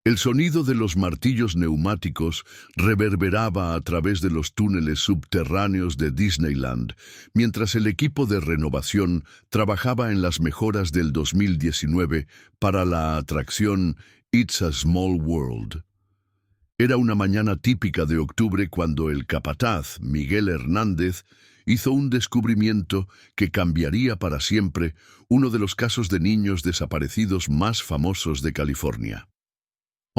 El sonido de los martillos neumáticos reverberaba a través de los túneles subterráneos de Disneyland, mientras el equipo de renovación trabajaba en las mejoras del 2019 para la atracción It's a Small World. Era una mañana típica de octubre cuando el capataz, Miguel Hernández, hizo un descubrimiento que cambiaría para siempre uno de los casos de niños desaparecidos más famosos de California.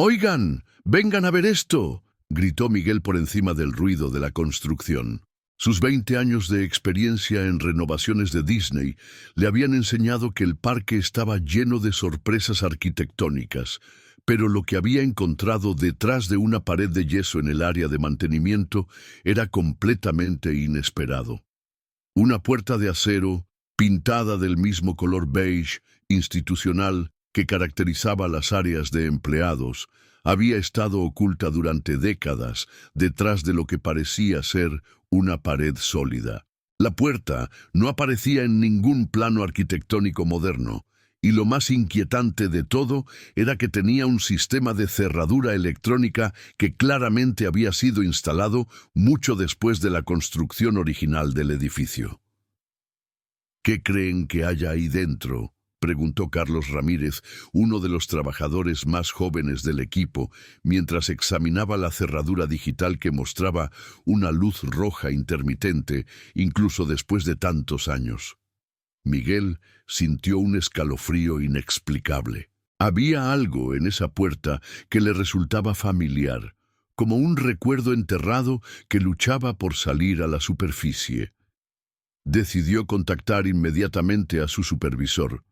«¡Oigan! ¡Vengan a ver esto!», gritó Miguel por encima del ruido de la construcción. Sus 20 años de experiencia en renovaciones de Disney le habían enseñado que el parque estaba lleno de sorpresas arquitectónicas, pero lo que había encontrado detrás de una pared de yeso en el área de mantenimiento era completamente inesperado. Una puerta de acero, pintada del mismo color beige institucional que caracterizaba las áreas de empleados, había estado oculta durante décadas detrás de lo que parecía ser una pared sólida. La puerta no aparecía en ningún plano arquitectónico moderno, y lo más inquietante de todo era que tenía un sistema de cerradura electrónica que claramente había sido instalado mucho después de la construcción original del edificio. «¿Qué creen que haya ahí dentro?», preguntó Carlos Ramírez, uno de los trabajadores más jóvenes del equipo, mientras examinaba la cerradura digital que mostraba una luz roja intermitente, incluso después de tantos años. Miguel sintió un escalofrío inexplicable. Había algo en esa puerta que le resultaba familiar, como un recuerdo enterrado que luchaba por salir a la superficie. Decidió contactar inmediatamente a su supervisor,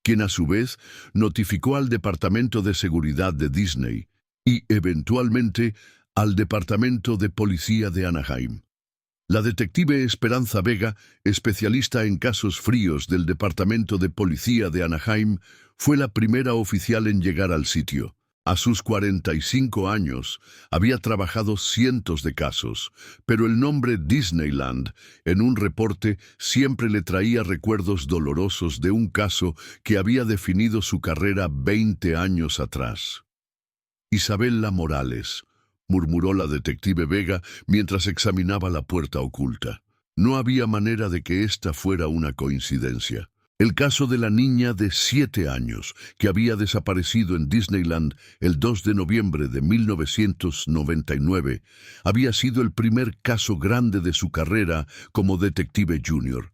quien a su vez notificó al Departamento de Seguridad de Disney y, eventualmente, al Departamento de Policía de Anaheim. La detective Esperanza Vega, especialista en casos fríos del Departamento de Policía de Anaheim, fue la primera oficial en llegar al sitio. A sus 45 años, había trabajado cientos de casos, pero el nombre Disneyland en un reporte siempre le traía recuerdos dolorosos de un caso que había definido su carrera 20 años atrás. «Isabela Morales», murmuró la detective Vega mientras examinaba la puerta oculta. No había manera de que esta fuera una coincidencia. El caso de la niña de 7 años que había desaparecido en Disneyland el 2 de noviembre de 1999 había sido el primer caso grande de su carrera como detective junior.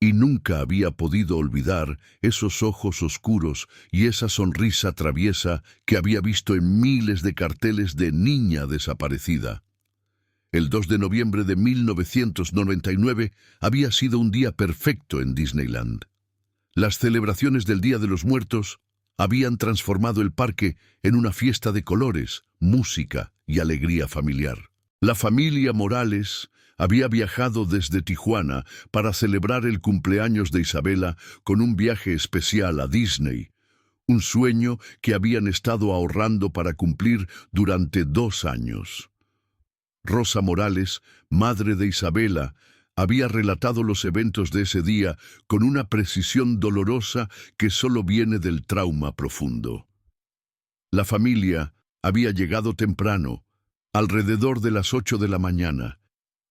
Y nunca había podido olvidar esos ojos oscuros y esa sonrisa traviesa que había visto en miles de carteles de niña desaparecida. El 2 de noviembre de 1999 había sido un día perfecto en Disneyland. Las celebraciones del Día de los Muertos habían transformado el parque en una fiesta de colores, música y alegría familiar. La familia Morales había viajado desde Tijuana para celebrar el cumpleaños de Isabela con un viaje especial a Disney, un sueño que habían estado ahorrando para cumplir durante 2 años. Rosa Morales, madre de Isabela, había relatado los eventos de ese día con una precisión dolorosa que solo viene del trauma profundo. La familia había llegado temprano, alrededor de las 8 de la mañana,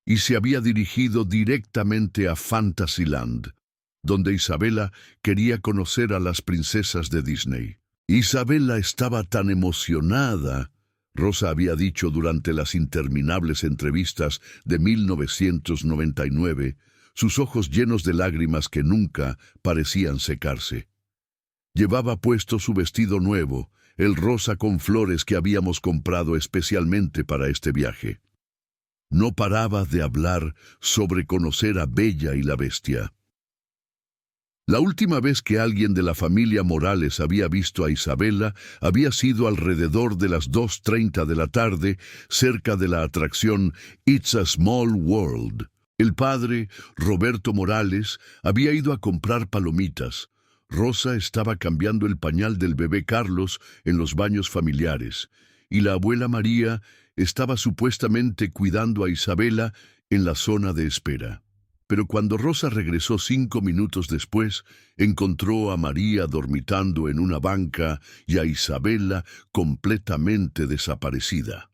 y se había dirigido directamente a Fantasyland, donde Isabela quería conocer a las princesas de Disney. Isabela estaba tan emocionada, Rosa había dicho durante las interminables entrevistas de 1999, sus ojos llenos de lágrimas que nunca parecían secarse. Llevaba puesto su vestido nuevo, el rosa con flores que habíamos comprado especialmente para este viaje. No paraba de hablar sobre conocer a Bella y la Bestia. La última vez que alguien de la familia Morales había visto a Isabela había sido alrededor de las 2:30 de la tarde, cerca de la atracción It's a Small World. El padre, Roberto Morales, había ido a comprar palomitas. Rosa estaba cambiando el pañal del bebé Carlos en los baños familiares, y la abuela María estaba supuestamente cuidando a Isabela en la zona de espera. Pero cuando Rosa regresó 5 minutos después, encontró a María dormitando en una banca y a Isabela completamente desaparecida.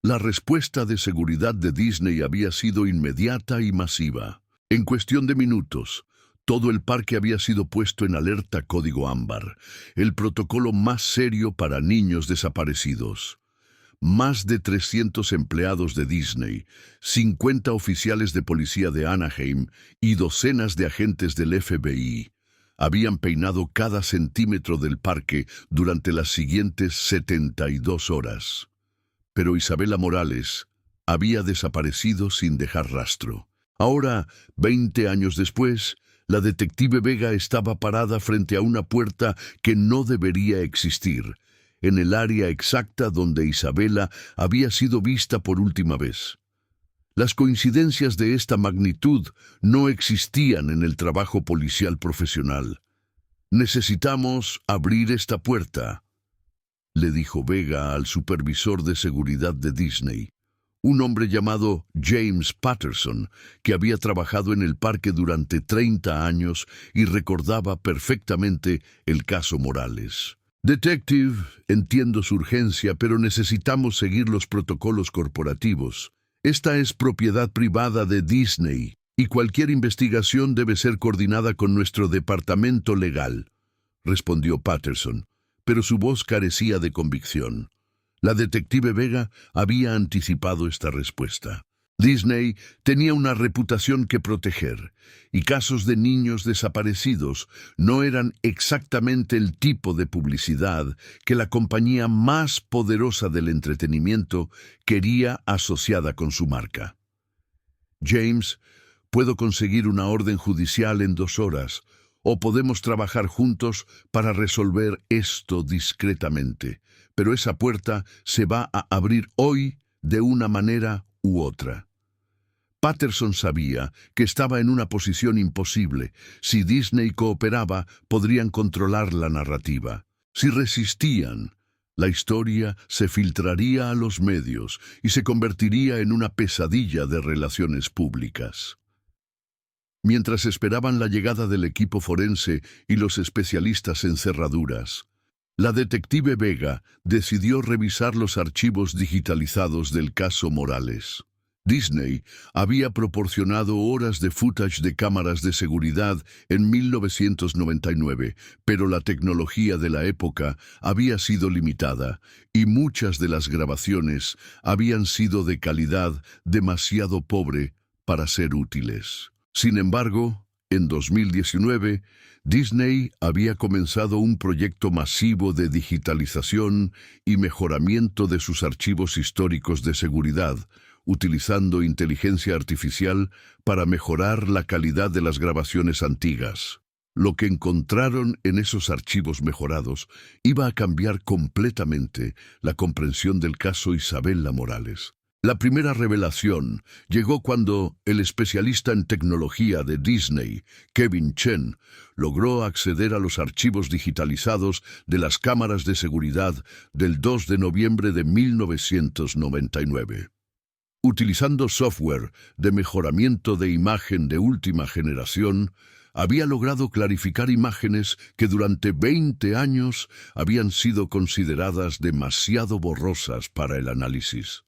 La respuesta de seguridad de Disney había sido inmediata y masiva. En cuestión de minutos, todo el parque había sido puesto en alerta código ámbar, el protocolo más serio para niños desaparecidos. Más de 300 empleados de Disney, 50 oficiales de policía de Anaheim y docenas de agentes del FBI habían peinado cada centímetro del parque durante las siguientes 72 horas. Pero Isabela Morales había desaparecido sin dejar rastro. Ahora, 20 años después, la detective Vega estaba parada frente a una puerta que no debería existir, en el área exacta donde Isabela había sido vista por última vez. Las coincidencias de esta magnitud no existían en el trabajo policial profesional. «Necesitamos abrir esta puerta», le dijo Vega al supervisor de seguridad de Disney, un hombre llamado James Patterson, que había trabajado en el parque durante 30 años y recordaba perfectamente el caso Morales. «Detective, entiendo su urgencia, pero necesitamos seguir los protocolos corporativos. Esta es propiedad privada de Disney y cualquier investigación debe ser coordinada con nuestro departamento legal», respondió Patterson, pero su voz carecía de convicción. La detective Vega había anticipado esta respuesta. Disney tenía una reputación que proteger, y casos de niños desaparecidos no eran exactamente el tipo de publicidad que la compañía más poderosa del entretenimiento quería asociada con su marca. «James, puedo conseguir una orden judicial en 2 horas, o podemos trabajar juntos para resolver esto discretamente, pero esa puerta se va a abrir hoy de una manera u otra». Patterson sabía que estaba en una posición imposible. Si Disney cooperaba, podrían controlar la narrativa. Si resistían, la historia se filtraría a los medios y se convertiría en una pesadilla de relaciones públicas. Mientras esperaban la llegada del equipo forense y los especialistas en cerraduras, la detective Vega decidió revisar los archivos digitalizados del caso Morales. Disney había proporcionado horas de footage de cámaras de seguridad en 1999, pero la tecnología de la época había sido limitada y muchas de las grabaciones habían sido de calidad demasiado pobre para ser útiles. Sin embargo, en 2019, Disney había comenzado un proyecto masivo de digitalización y mejoramiento de sus archivos históricos de seguridad, utilizando inteligencia artificial para mejorar la calidad de las grabaciones antiguas. Lo que encontraron en esos archivos mejorados iba a cambiar completamente la comprensión del caso Isabela Morales. La primera revelación llegó cuando el especialista en tecnología de Disney, Kevin Chen, logró acceder a los archivos digitalizados de las cámaras de seguridad del 2 de noviembre de 1999. Utilizando software de mejoramiento de imagen de última generación, había logrado clarificar imágenes que durante 20 años habían sido consideradas demasiado borrosas para el análisis.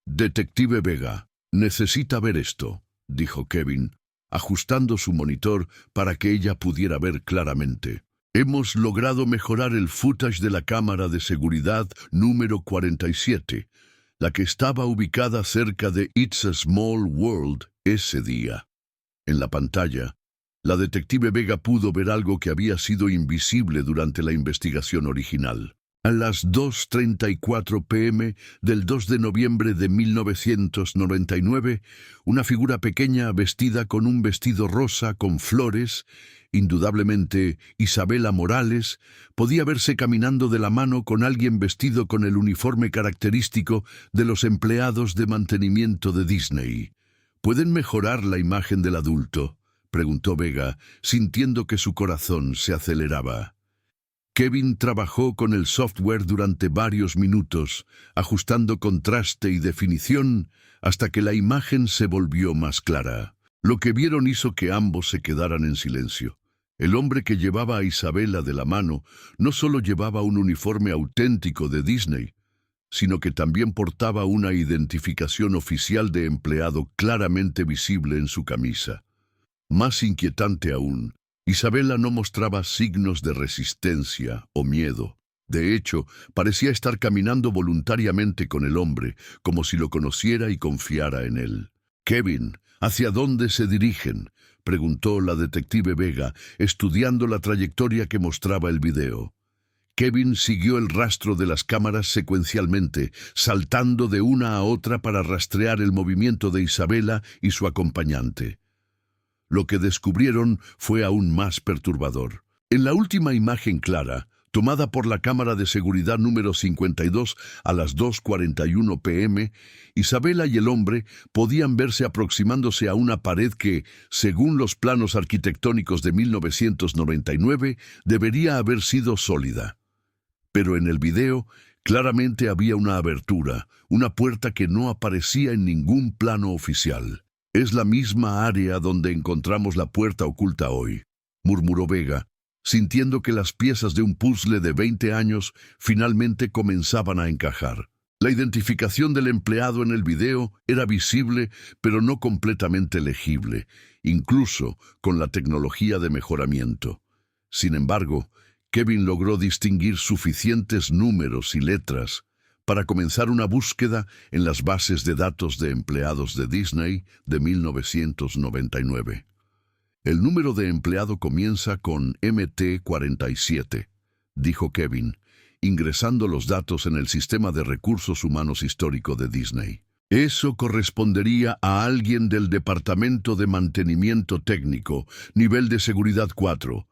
«Detective Vega, necesita ver esto», dijo Kevin, ajustando su monitor para que ella pudiera ver claramente. «Hemos logrado mejorar el footage de la cámara de seguridad número 47, la que estaba ubicada cerca de It's a Small World ese día». En la pantalla, la detective Vega pudo ver algo que había sido invisible durante la investigación original. A las 2:34 p.m. del 2 de noviembre de 1999, una figura pequeña vestida con un vestido rosa con flores, indudablemente Isabela Morales, podía verse caminando de la mano con alguien vestido con el uniforme característico de los empleados de mantenimiento de Disney. «¿Pueden mejorar la imagen del adulto?», preguntó Vega, sintiendo que su corazón se aceleraba. Kevin trabajó con el software durante varios minutos, ajustando contraste y definición hasta que la imagen se volvió más clara. Lo que vieron hizo que ambos se quedaran en silencio. El hombre que llevaba a Isabela de la mano no solo llevaba un uniforme auténtico de Disney, sino que también portaba una identificación oficial de empleado claramente visible en su camisa. Más inquietante aún, Isabela no mostraba signos de resistencia o miedo. De hecho, parecía estar caminando voluntariamente con el hombre, como si lo conociera y confiara en él. «Kevin, ¿hacia dónde se dirigen?», preguntó la detective Vega, estudiando la trayectoria que mostraba el video. Kevin siguió el rastro de las cámaras secuencialmente, saltando de una a otra para rastrear el movimiento de Isabela y su acompañante. Lo que descubrieron fue aún más perturbador. En la última imagen clara, tomada por la cámara de seguridad número 52 a las 2:41 p.m., Isabela y el hombre podían verse aproximándose a una pared que, según los planos arquitectónicos de 1999, debería haber sido sólida. Pero en el video, claramente había una abertura, una puerta que no aparecía en ningún plano oficial. «Es la misma área donde encontramos la puerta oculta hoy», murmuró Vega, sintiendo que las piezas de un puzzle de 20 años finalmente comenzaban a encajar. La identificación del empleado en el video era visible, pero no completamente legible, incluso con la tecnología de mejoramiento. Sin embargo, Kevin logró distinguir suficientes números y letras para comenzar una búsqueda en las bases de datos de empleados de Disney de 1999. «El número de empleado comienza con MT47», dijo Kevin, ingresando los datos en el Sistema de Recursos Humanos Histórico de Disney. «Eso correspondería a alguien del Departamento de Mantenimiento Técnico, nivel de seguridad 4.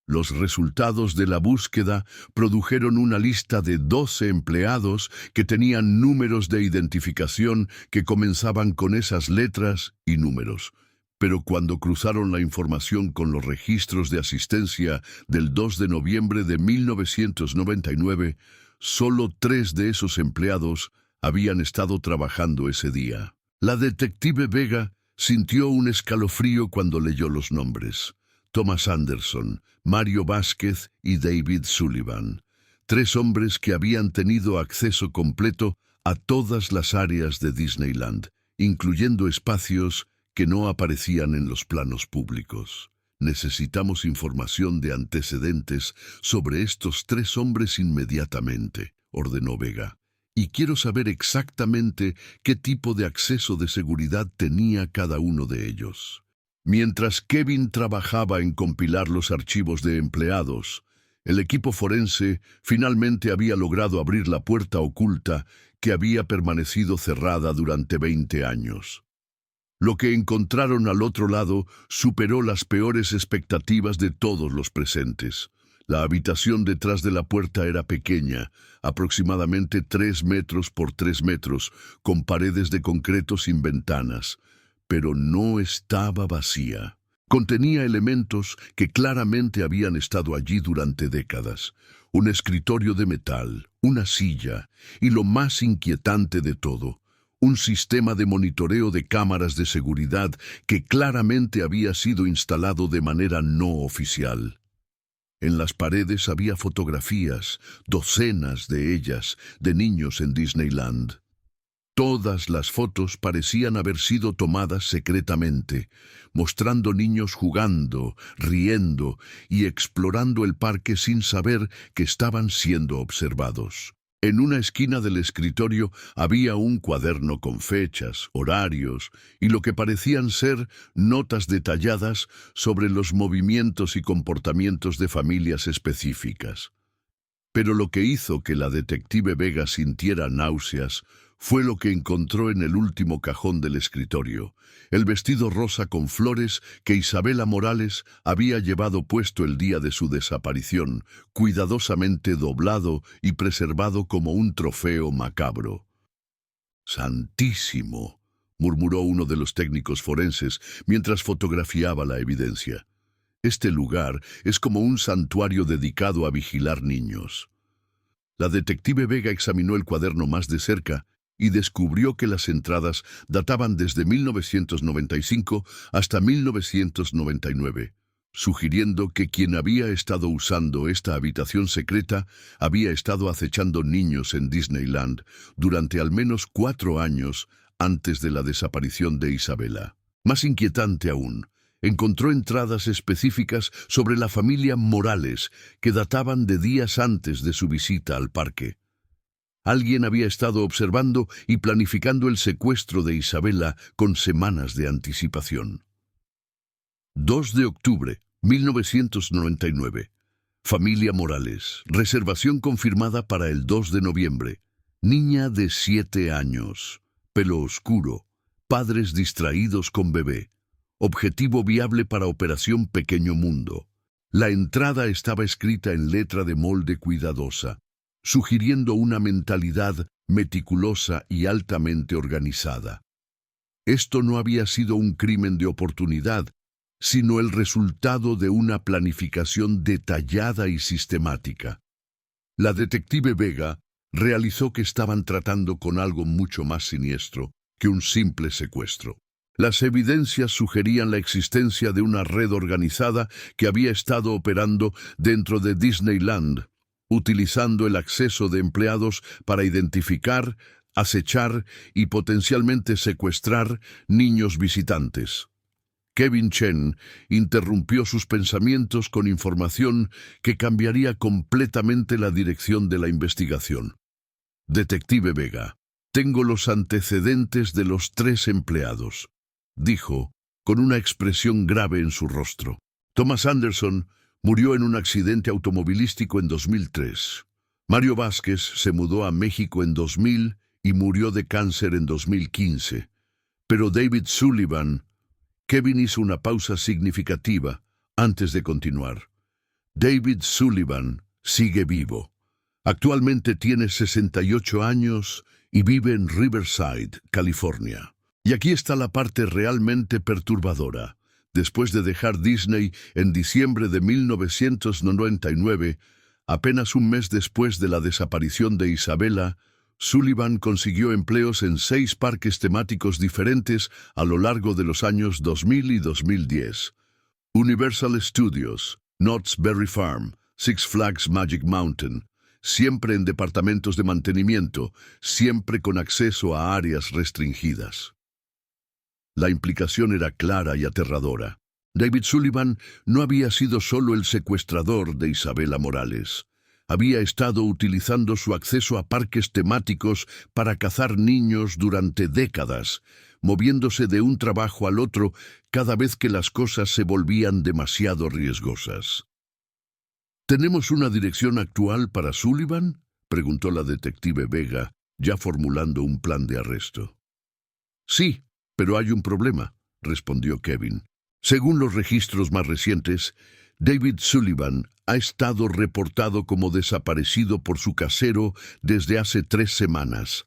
Los resultados de la búsqueda produjeron una lista de 12 empleados que tenían números de identificación que comenzaban con esas letras y números. Pero cuando cruzaron la información con los registros de asistencia del 2 de noviembre de 1999, solo 3 de esos empleados habían estado trabajando ese día. La detective Vega sintió un escalofrío cuando leyó los nombres. Thomas Anderson, Mario Vázquez y David Sullivan. 3 hombres que habían tenido acceso completo a todas las áreas de Disneyland, incluyendo espacios que no aparecían en los planos públicos. «Necesitamos información de antecedentes sobre estos 3 hombres inmediatamente», ordenó Vega. «Y quiero saber exactamente qué tipo de acceso de seguridad tenía cada uno de ellos». Mientras Kevin trabajaba en compilar los archivos de empleados, el equipo forense finalmente había logrado abrir la puerta oculta que había permanecido cerrada durante 20 años. Lo que encontraron al otro lado superó las peores expectativas de todos los presentes. La habitación detrás de la puerta era pequeña, aproximadamente 3 metros por 3 metros, con paredes de concreto sin ventanas, pero no estaba vacía. Contenía elementos que claramente habían estado allí durante décadas. Un escritorio de metal, una silla y, lo más inquietante de todo, un sistema de monitoreo de cámaras de seguridad que claramente había sido instalado de manera no oficial. En las paredes había fotografías, docenas de ellas, de niños en Disneyland. Todas las fotos parecían haber sido tomadas secretamente, mostrando niños jugando, riendo y explorando el parque sin saber que estaban siendo observados. En una esquina del escritorio había un cuaderno con fechas, horarios y lo que parecían ser notas detalladas sobre los movimientos y comportamientos de familias específicas. Pero lo que hizo que la detective Vega sintiera náuseas fue lo que encontró en el último cajón del escritorio, el vestido rosa con flores que Isabela Morales había llevado puesto el día de su desaparición, cuidadosamente doblado y preservado como un trofeo macabro. «¡Santísimo!», murmuró uno de los técnicos forenses mientras fotografiaba la evidencia. «Este lugar es como un santuario dedicado a vigilar niños». La detective Vega examinó el cuaderno más de cerca y descubrió que las entradas databan desde 1995 hasta 1999, sugiriendo que quien había estado usando esta habitación secreta había estado acechando niños en Disneyland durante al menos 4 años antes de la desaparición de Isabela. Más inquietante aún, encontró entradas específicas sobre la familia Morales que databan de días antes de su visita al parque. Alguien había estado observando y planificando el secuestro de Isabela con semanas de anticipación. 2 de octubre, 1999. Familia Morales. Reservación confirmada para el 2 de noviembre. Niña de 7 años. Pelo oscuro. Padres distraídos con bebé. Objetivo viable para Operación Pequeño Mundo. La entrada estaba escrita en letra de molde cuidadosa, sugiriendo una mentalidad meticulosa y altamente organizada. Esto no había sido un crimen de oportunidad, sino el resultado de una planificación detallada y sistemática. La detective Vega realizó que estaban tratando con algo mucho más siniestro que un simple secuestro. Las evidencias sugerían la existencia de una red organizada que había estado operando dentro de Disneyland, utilizando el acceso de empleados para identificar, acechar y potencialmente secuestrar niños visitantes. Kevin Chen interrumpió sus pensamientos con información que cambiaría completamente la dirección de la investigación. Detective Vega, tengo los antecedentes de los 3 empleados, dijo, con una expresión grave en su rostro. Thomas Anderson murió en un accidente automovilístico en 2003. Mario Vázquez se mudó a México en 2000 y murió de cáncer en 2015. Pero David Sullivan... Kevin hizo una pausa significativa antes de continuar. David Sullivan sigue vivo. Actualmente tiene 68 años y vive en Riverside, California. Y aquí está la parte realmente perturbadora. Después de dejar Disney en diciembre de 1999, apenas un mes después de la desaparición de Isabela, Sullivan consiguió empleos en 6 parques temáticos diferentes a lo largo de los años 2000 y 2010. Universal Studios, Knott's Berry Farm, Six Flags Magic Mountain, siempre en departamentos de mantenimiento, siempre con acceso a áreas restringidas. La implicación era clara y aterradora. David Sullivan no había sido solo el secuestrador de Isabela Morales. Había estado utilizando su acceso a parques temáticos para cazar niños durante décadas, moviéndose de un trabajo al otro cada vez que las cosas se volvían demasiado riesgosas. ¿Tenemos una dirección actual para Sullivan?, preguntó la detective Vega, ya formulando un plan de arresto. Sí, pero hay un problema, respondió Kevin. Según los registros más recientes, David Sullivan ha estado reportado como desaparecido por su casero desde hace 3 semanas.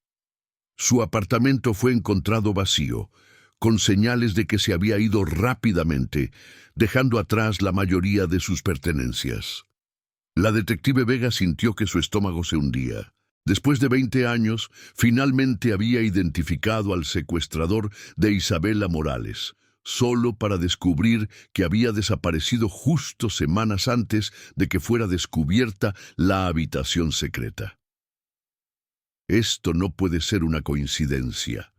Su apartamento fue encontrado vacío, con señales de que se había ido rápidamente, dejando atrás la mayoría de sus pertenencias. La detective Vega sintió que su estómago se hundía. Después de 20 años, finalmente había identificado al secuestrador de Isabela Morales, solo para descubrir que había desaparecido justo semanas antes de que fuera descubierta la habitación secreta. «Esto no puede ser una coincidencia»,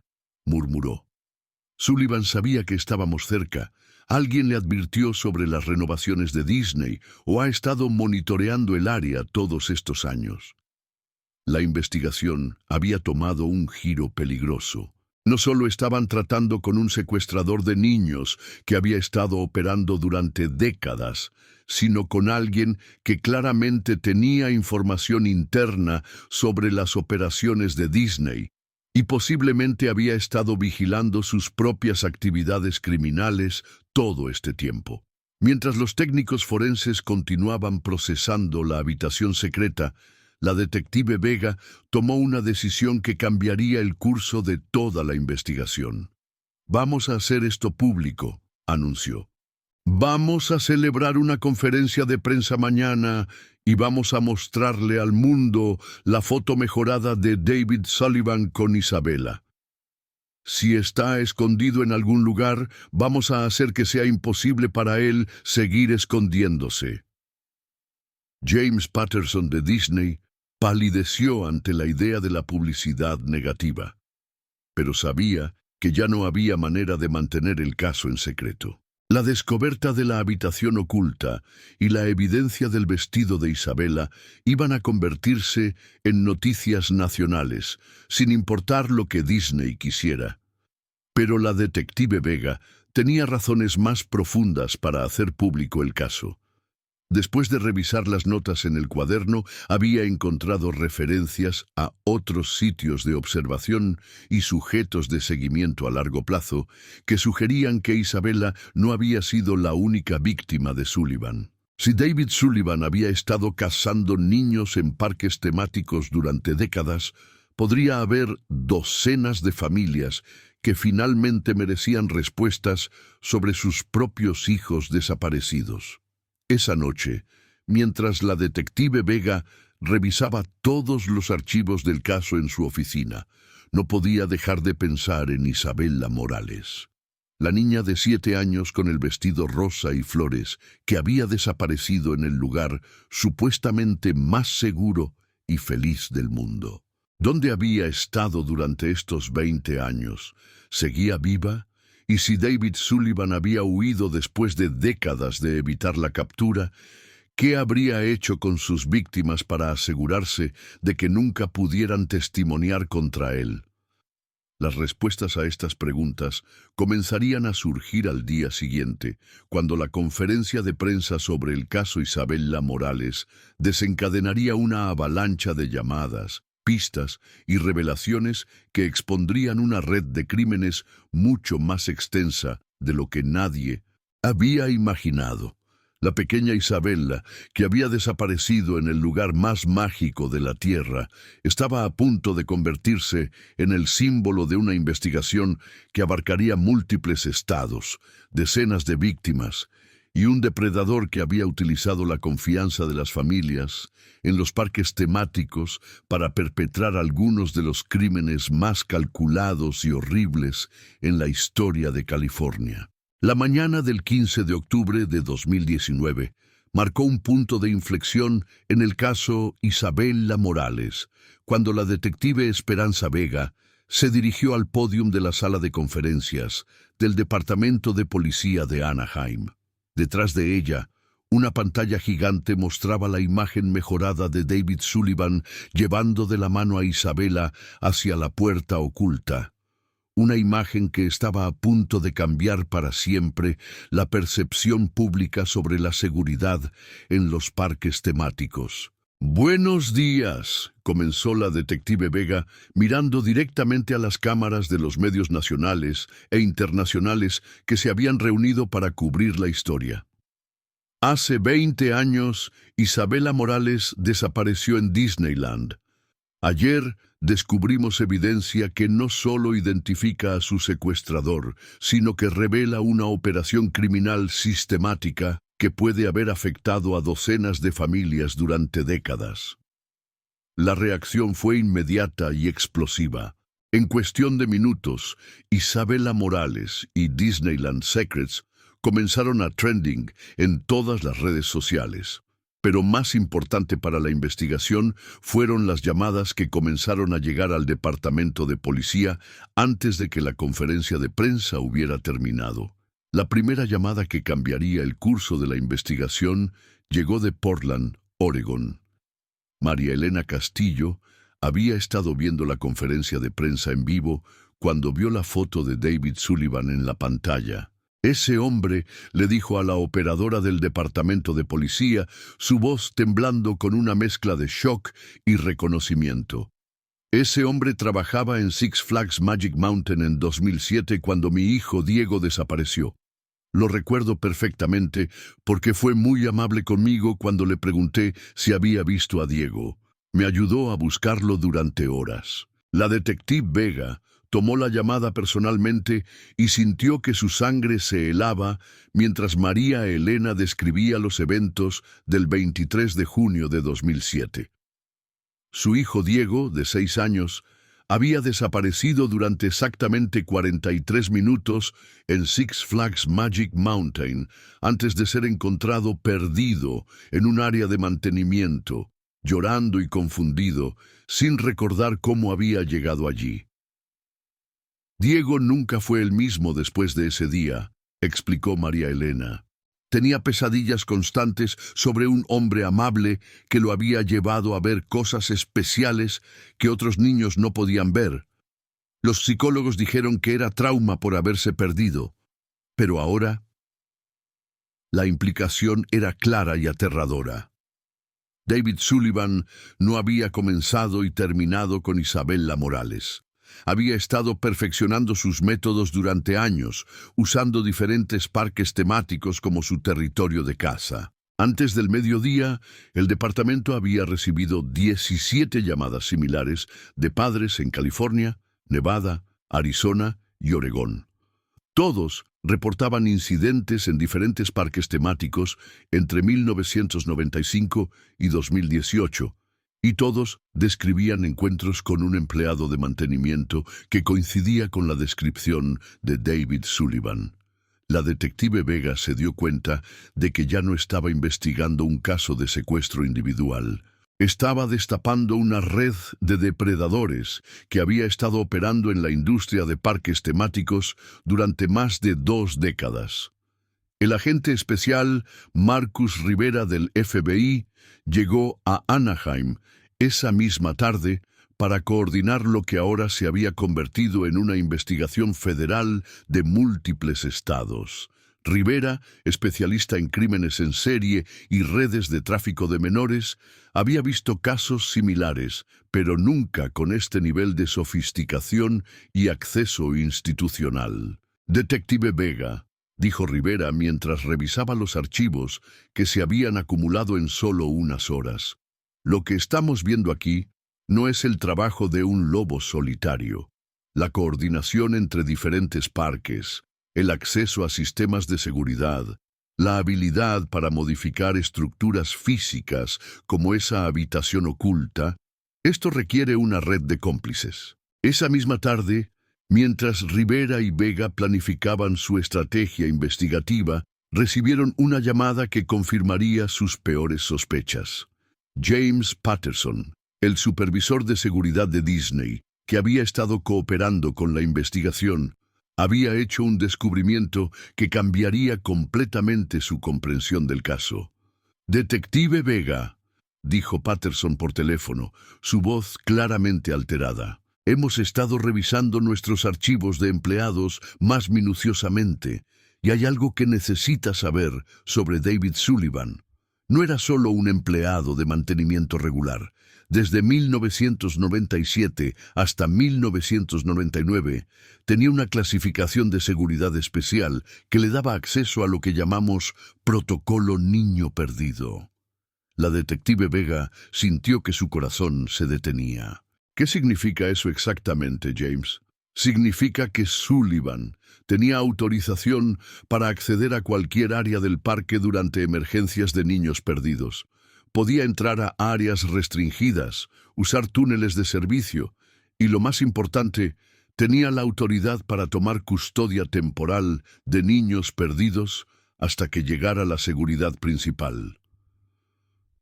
murmuró. Sullivan sabía que estábamos cerca. Alguien le advirtió sobre las renovaciones de Disney o ha estado monitoreando el área todos estos años. La investigación había tomado un giro peligroso. No solo estaban tratando con un secuestrador de niños que había estado operando durante décadas, sino con alguien que claramente tenía información interna sobre las operaciones de Disney y posiblemente había estado vigilando sus propias actividades criminales todo este tiempo. Mientras los técnicos forenses continuaban procesando la habitación secreta, la detective Vega tomó una decisión que cambiaría el curso de toda la investigación. «Vamos a hacer esto público», anunció. Vamos a celebrar una conferencia de prensa mañana y vamos a mostrarle al mundo la foto mejorada de David Sullivan con Isabella. Si está escondido en algún lugar, vamos a hacer que sea imposible para él seguir escondiéndose. James Patterson de Disney palideció ante la idea de la publicidad negativa, pero sabía que ya no había manera de mantener el caso en secreto. La descoberta de la habitación oculta y la evidencia del vestido de Isabella iban a convertirse en noticias nacionales, sin importar lo que Disney quisiera. Pero la detective Vega tenía razones más profundas para hacer público el caso. Después de revisar las notas en el cuaderno, había encontrado referencias a otros sitios de observación y sujetos de seguimiento a largo plazo que sugerían que Isabella no había sido la única víctima de Sullivan. Si David Sullivan había estado cazando niños en parques temáticos durante décadas, podría haber docenas de familias que finalmente merecían respuestas sobre sus propios hijos desaparecidos. Esa noche, mientras la detective Vega revisaba todos los archivos del caso en su oficina, no podía dejar de pensar en Isabella Morales, la niña de 7 años con el vestido rosa y flores que había desaparecido en el lugar supuestamente más seguro y feliz del mundo. ¿Dónde había estado durante estos 20 años? ¿Seguía viva? Y si David Sullivan había huido después de décadas de evitar la captura, ¿qué habría hecho con sus víctimas para asegurarse de que nunca pudieran testimoniar contra él? Las respuestas a estas preguntas comenzarían a surgir al día siguiente, cuando la conferencia de prensa sobre el caso Isabella Morales desencadenaría una avalancha de llamadas, pistas y revelaciones que expondrían una red de crímenes mucho más extensa de lo que nadie había imaginado. La pequeña Isabella, que había desaparecido en el lugar más mágico de la Tierra, estaba a punto de convertirse en el símbolo de una investigación que abarcaría múltiples estados, decenas de víctimas, y un depredador que había utilizado la confianza de las familias en los parques temáticos para perpetrar algunos de los crímenes más calculados y horribles en la historia de California. La mañana del 15 de octubre de 2019 marcó un punto de inflexión en el caso Isabella Morales, cuando la detective Esperanza Vega se dirigió al pódium de la sala de conferencias del Departamento de Policía de Anaheim. Detrás de ella, una pantalla gigante mostraba la imagen mejorada de David Sullivan llevando de la mano a Isabella hacia la puerta oculta. Una imagen que estaba a punto de cambiar para siempre la percepción pública sobre la seguridad en los parques temáticos. «Buenos días», comenzó la detective Vega, mirando directamente a las cámaras de los medios nacionales e internacionales que se habían reunido para cubrir la historia. Hace 20 años, Isabella Morales desapareció en Disneyland. Ayer descubrimos evidencia que no solo identifica a su secuestrador, sino que revela una operación criminal sistemática que puede haber afectado a docenas de familias durante décadas. La reacción fue inmediata y explosiva. En cuestión de minutos, Isabella Morales y Disneyland Secrets comenzaron a trending en todas las redes sociales. Pero más importante para la investigación fueron las llamadas que comenzaron a llegar al departamento de policía antes de que la conferencia de prensa hubiera terminado. La primera llamada que cambiaría el curso de la investigación llegó de Portland, Oregón. María Elena Castillo había estado viendo la conferencia de prensa en vivo cuando vio la foto de David Sullivan en la pantalla. Ese hombre, le dijo a la operadora del departamento de policía, su voz temblando con una mezcla de shock y reconocimiento. Ese hombre trabajaba en Six Flags Magic Mountain en 2007 cuando mi hijo Diego desapareció. Lo recuerdo perfectamente porque fue muy amable conmigo cuando le pregunté si había visto a Diego. Me ayudó a buscarlo durante horas. La detective Vega tomó la llamada personalmente y sintió que su sangre se helaba mientras María Elena describía los eventos del 23 de junio de 2007. Su hijo Diego, de 6 años, había desaparecido durante exactamente 43 minutos en Six Flags Magic Mountain antes de ser encontrado perdido en un área de mantenimiento, llorando y confundido, sin recordar cómo había llegado allí. Diego nunca fue el mismo después de ese día, explicó María Elena. Tenía pesadillas constantes sobre un hombre amable que lo había llevado a ver cosas especiales que otros niños no podían ver. Los psicólogos dijeron que era trauma por haberse perdido, pero ahora la implicación era clara y aterradora. David Sullivan no había comenzado y terminado con Isabella Morales. Había estado perfeccionando sus métodos durante años, usando diferentes parques temáticos como su territorio de caza. Antes del mediodía, el departamento había recibido 17 llamadas similares de padres en California, Nevada, Arizona y Oregón. Todos reportaban incidentes en diferentes parques temáticos entre 1995 y 2018, y todos describían encuentros con un empleado de mantenimiento que coincidía con la descripción de David Sullivan. La detective Vega se dio cuenta de que ya no estaba investigando un caso de secuestro individual. Estaba destapando una red de depredadores que había estado operando en la industria de parques temáticos durante más de 2 décadas. El agente especial Marcus Rivera del FBI llegó a Anaheim esa misma tarde para coordinar lo que ahora se había convertido en una investigación federal de múltiples estados. Rivera, especialista en crímenes en serie y redes de tráfico de menores, había visto casos similares, pero nunca con este nivel de sofisticación y acceso institucional. Detective Vega, dijo Rivera mientras revisaba los archivos que se habían acumulado en solo unas horas. Lo que estamos viendo aquí no es el trabajo de un lobo solitario. La coordinación entre diferentes parques, el acceso a sistemas de seguridad, la habilidad para modificar estructuras físicas como esa habitación oculta, esto requiere una red de cómplices. Esa misma tarde, mientras Rivera y Vega planificaban su estrategia investigativa, recibieron una llamada que confirmaría sus peores sospechas. James Patterson, el supervisor de seguridad de Disney, que había estado cooperando con la investigación, había hecho un descubrimiento que cambiaría completamente su comprensión del caso. «Detective Vega», dijo Patterson por teléfono, su voz claramente alterada. «Hemos estado revisando nuestros archivos de empleados más minuciosamente, y hay algo que necesita saber sobre David Sullivan. No era solo un empleado de mantenimiento regular. Desde 1997 hasta 1999, tenía una clasificación de seguridad especial que le daba acceso a lo que llamamos Protocolo Niño Perdido». La detective Vega sintió que su corazón se detenía. «¿Qué significa eso exactamente, James?» «Significa que Sullivan tenía autorización para acceder a cualquier área del parque durante emergencias de niños perdidos. Podía entrar a áreas restringidas, usar túneles de servicio y, lo más importante, tenía la autoridad para tomar custodia temporal de niños perdidos hasta que llegara la seguridad principal».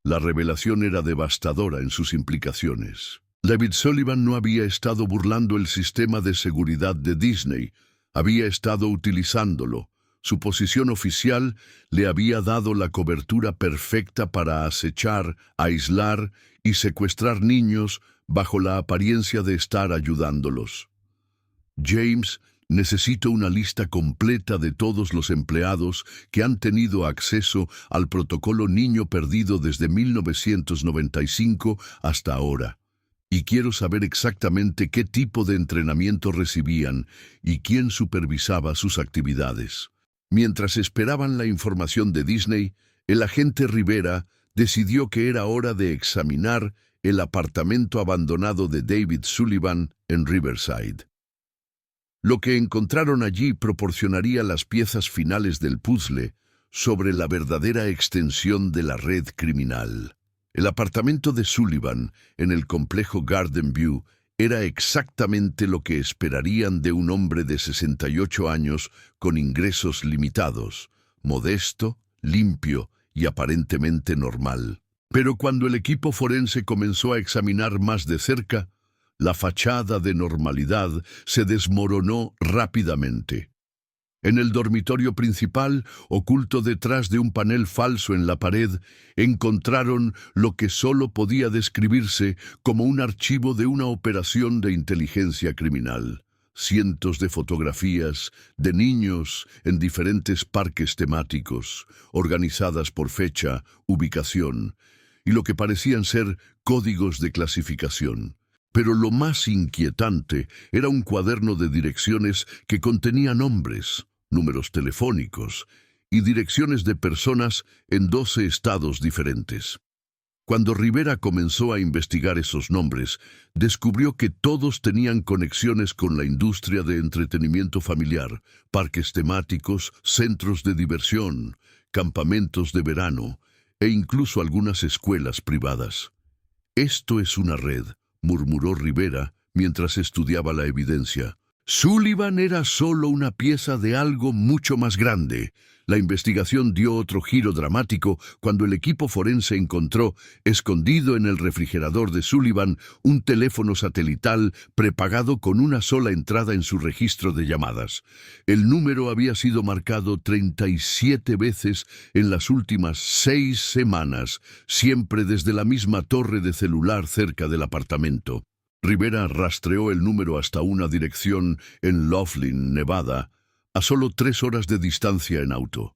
La revelación era devastadora en sus implicaciones. David Sullivan no había estado burlando el sistema de seguridad de Disney, había estado utilizándolo. Su posición oficial le había dado la cobertura perfecta para acechar, aislar y secuestrar niños bajo la apariencia de estar ayudándolos. «James, necesito una lista completa de todos los empleados que han tenido acceso al protocolo Niño Perdido desde 1995 hasta ahora. Y quiero saber exactamente qué tipo de entrenamiento recibían y quién supervisaba sus actividades». Mientras esperaban la información de Disney, el agente Rivera decidió que era hora de examinar el apartamento abandonado de David Sullivan en Riverside. Lo que encontraron allí proporcionaría las piezas finales del puzzle sobre la verdadera extensión de la red criminal. El apartamento de Sullivan, en el complejo Garden View, era exactamente lo que esperarían de un hombre de 68 años con ingresos limitados, modesto, limpio y aparentemente normal. Pero cuando el equipo forense comenzó a examinar más de cerca, la fachada de normalidad se desmoronó rápidamente. En el dormitorio principal, oculto detrás de un panel falso en la pared, encontraron lo que solo podía describirse como un archivo de una operación de inteligencia criminal. Cientos de fotografías de niños en diferentes parques temáticos, organizadas por fecha, ubicación, y lo que parecían ser códigos de clasificación. Pero lo más inquietante era un cuaderno de direcciones que contenía nombres, números telefónicos y direcciones de personas en 12 estados diferentes. Cuando Rivera comenzó a investigar esos nombres, descubrió que todos tenían conexiones con la industria de entretenimiento familiar, parques temáticos, centros de diversión, campamentos de verano e incluso algunas escuelas privadas. «Esto es una red», murmuró Rivera mientras estudiaba la evidencia. Sullivan era solo una pieza de algo mucho más grande. La investigación dio otro giro dramático cuando el equipo forense encontró, escondido en el refrigerador de Sullivan, un teléfono satelital prepagado con una sola entrada en su registro de llamadas. El número había sido marcado 37 veces en las últimas 6 semanas, siempre desde la misma torre de celular cerca del apartamento. Rivera rastreó el número hasta una dirección en Laughlin, Nevada, a solo 3 horas de distancia en auto.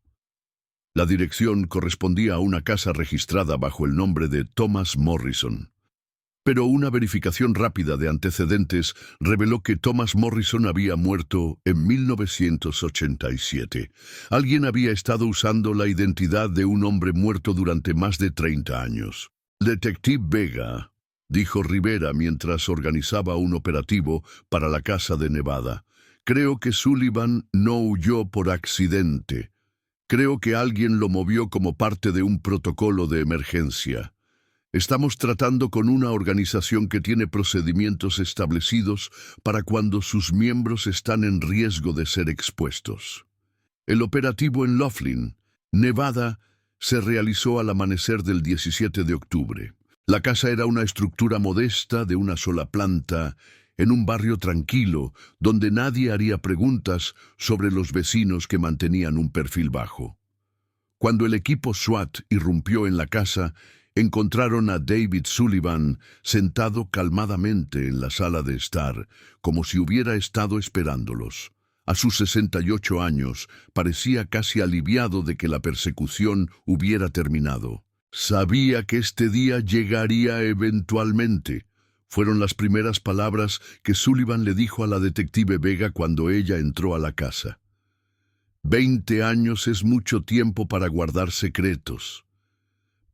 La dirección correspondía a una casa registrada bajo el nombre de Thomas Morrison. Pero una verificación rápida de antecedentes reveló que Thomas Morrison había muerto en 1987. Alguien había estado usando la identidad de un hombre muerto durante más de 30 años. «Detective Vega», dijo Rivera mientras organizaba un operativo para la casa de Nevada. «Creo que Sullivan no huyó por accidente. Creo que alguien lo movió como parte de un protocolo de emergencia. Estamos tratando con una organización que tiene procedimientos establecidos para cuando sus miembros están en riesgo de ser expuestos». El operativo en Laughlin, Nevada, se realizó al amanecer del 17 de octubre. La casa era una estructura modesta de una sola planta, en un barrio tranquilo, donde nadie haría preguntas sobre los vecinos que mantenían un perfil bajo. Cuando el equipo SWAT irrumpió en la casa, encontraron a David Sullivan sentado calmadamente en la sala de estar, como si hubiera estado esperándolos. A sus 68 años, parecía casi aliviado de que la persecución hubiera terminado. «Sabía que este día llegaría eventualmente», fueron las primeras palabras que Sullivan le dijo a la detective Vega cuando ella entró a la casa. 20 años es mucho tiempo para guardar secretos.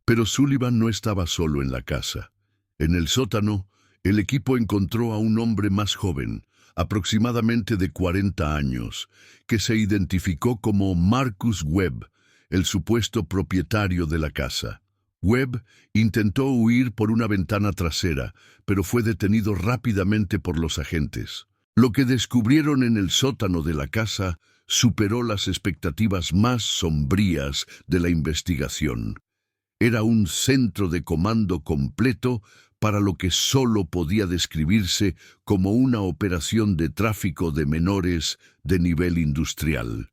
Pero Sullivan no estaba solo en la casa. En el sótano, el equipo encontró a un hombre más joven, aproximadamente de 40 años, que se identificó como Marcus Webb, el supuesto propietario de la casa. Webb intentó huir por una ventana trasera, pero fue detenido rápidamente por los agentes. Lo que descubrieron en el sótano de la casa superó las expectativas más sombrías de la investigación. Era un centro de comando completo para lo que solo podía describirse como una operación de tráfico de menores de nivel industrial.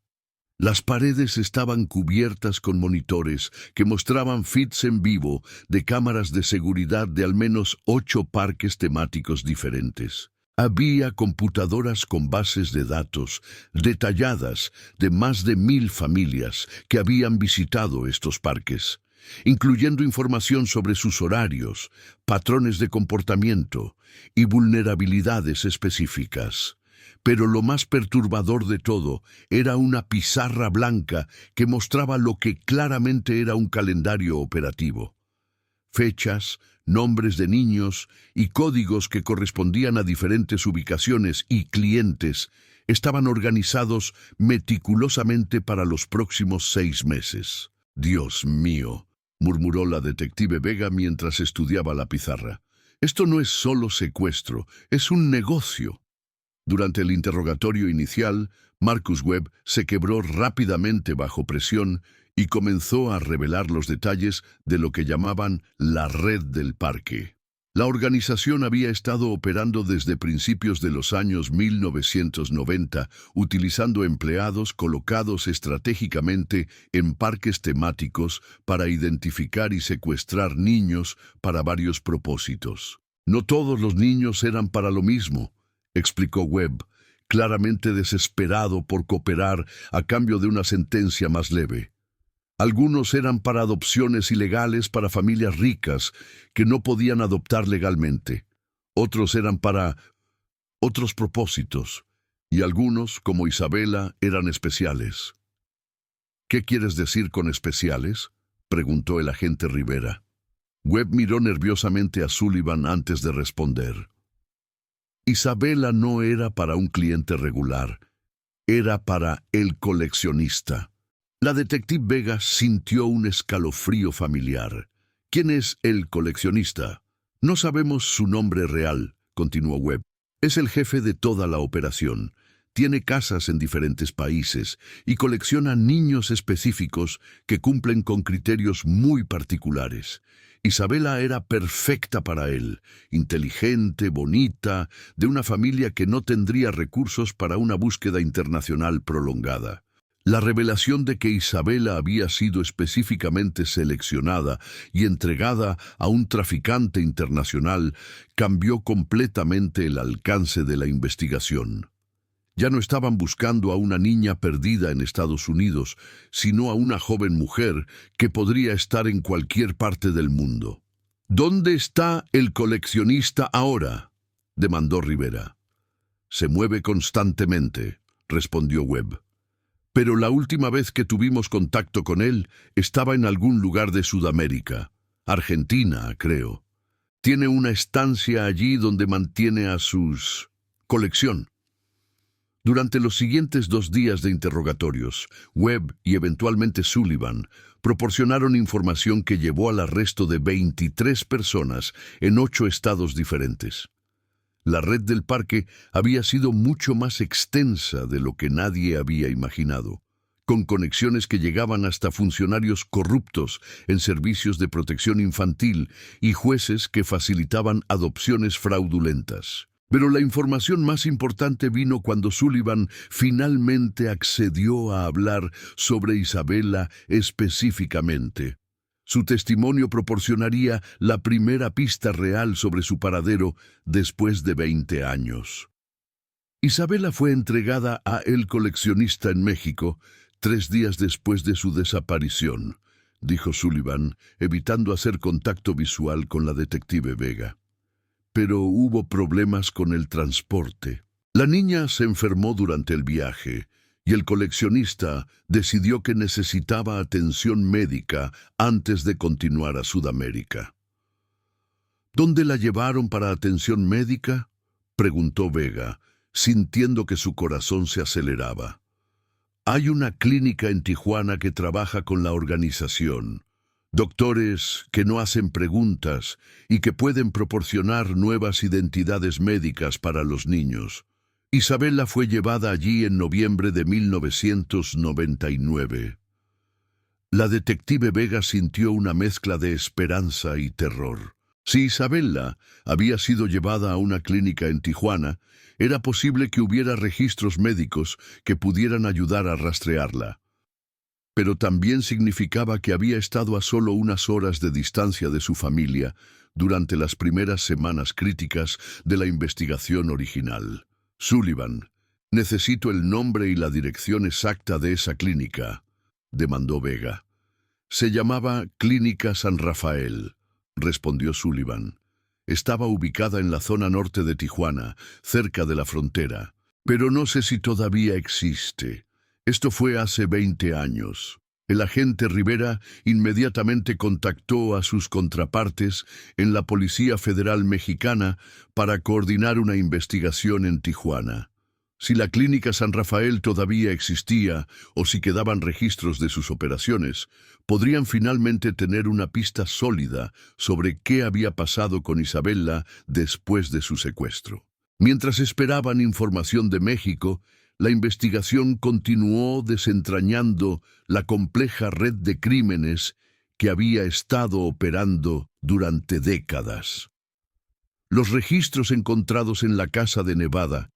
Las paredes estaban cubiertas con monitores que mostraban feeds en vivo de cámaras de seguridad de al menos 8 parques temáticos diferentes. Había computadoras con bases de datos detalladas de más de 1000 familias que habían visitado estos parques, incluyendo información sobre sus horarios, patrones de comportamiento y vulnerabilidades específicas. Pero lo más perturbador de todo era una pizarra blanca que mostraba lo que claramente era un calendario operativo. fechas, nombres de niños y códigos que correspondían a diferentes ubicaciones y clientes estaban organizados meticulosamente para los próximos 6 meses. «Dios mío», murmuró la detective Vega mientras estudiaba la pizarra. «Esto no es solo secuestro, es un negocio». Durante el interrogatorio inicial, Marcus Webb se quebró rápidamente bajo presión y comenzó a revelar los detalles de lo que llamaban la Red del Parque. La organización había estado operando desde principios de los años 1990, utilizando empleados colocados estratégicamente en parques temáticos para identificar y secuestrar niños para varios propósitos. No todos los niños eran para lo mismo, explicó Webb, claramente desesperado por cooperar a cambio de una sentencia más leve. Algunos eran para adopciones ilegales para familias ricas que no podían adoptar legalmente. Otros eran para otros propósitos, y algunos, como Isabela, eran especiales. «¿Qué quieres decir con especiales?», preguntó el agente Rivera. Webb miró nerviosamente a Sullivan antes de responder. Isabela no era para un cliente regular, era para el coleccionista. La detective Vega sintió un escalofrío familiar. «¿Quién es el coleccionista?» «No sabemos su nombre real», continuó Webb. «Es el jefe de toda la operación. Tiene casas en diferentes países y colecciona niños específicos que cumplen con criterios muy particulares. Isabela era perfecta para él, inteligente, bonita, de una familia que no tendría recursos para una búsqueda internacional prolongada. La revelación de que Isabela había sido específicamente seleccionada y entregada a un traficante internacional cambió completamente el alcance de la investigación. Ya no estaban buscando a una niña perdida en Estados Unidos, sino a una joven mujer que podría estar en cualquier parte del mundo. «¿Dónde está el coleccionista ahora?», demandó Rivera. «Se mueve constantemente», respondió Webb. «Pero la última vez que tuvimos contacto con él estaba en algún lugar de Sudamérica. Argentina, creo. Tiene una estancia allí donde mantiene a sus colección». Durante los siguientes 2 días de interrogatorios, Webb y eventualmente Sullivan proporcionaron información que llevó al arresto de 23 personas en 8 estados diferentes. La red del parque había sido mucho más extensa de lo que nadie había imaginado, con conexiones que llegaban hasta funcionarios corruptos en servicios de protección infantil y jueces que facilitaban adopciones fraudulentas. Pero la información más importante vino cuando Sullivan finalmente accedió a hablar sobre Isabela específicamente. Su testimonio proporcionaría la primera pista real sobre su paradero después de 20 años. Isabela fue entregada a el coleccionista en México 3 días después de su desaparición, dijo Sullivan, evitando hacer contacto visual con la detective Vega. Pero hubo problemas con el transporte. La niña se enfermó durante el viaje y el coleccionista decidió que necesitaba atención médica antes de continuar a Sudamérica. ¿Dónde la llevaron para atención médica?, preguntó Vega, sintiendo que su corazón se aceleraba. «Hay una clínica en Tijuana que trabaja con la organización. Doctores que no hacen preguntas y que pueden proporcionar nuevas identidades médicas para los niños. Isabela fue llevada allí en noviembre de 1999. La detective Vega sintió una mezcla de esperanza y terror. Si Isabela había sido llevada a una clínica en Tijuana, era posible que hubiera registros médicos que pudieran ayudar a rastrearla. Pero también significaba que había estado a solo unas horas de distancia de su familia durante las primeras semanas críticas de la investigación original. «Sullivan, necesito el nombre y la dirección exacta de esa clínica», demandó Vega. «Se llamaba Clínica San Rafael», respondió Sullivan. «Estaba ubicada en la zona norte de Tijuana, cerca de la frontera. Pero no sé si todavía existe. Esto fue hace 20 años. El agente Rivera inmediatamente contactó a sus contrapartes en la Policía Federal Mexicana para coordinar una investigación en Tijuana. Si la Clínica San Rafael todavía existía o si quedaban registros de sus operaciones, podrían finalmente tener una pista sólida sobre qué había pasado con Isabela después de su secuestro. Mientras esperaban información de México, la investigación continuó desentrañando la compleja red de crímenes que había estado operando durante décadas. Los registros encontrados en la casa de Nevada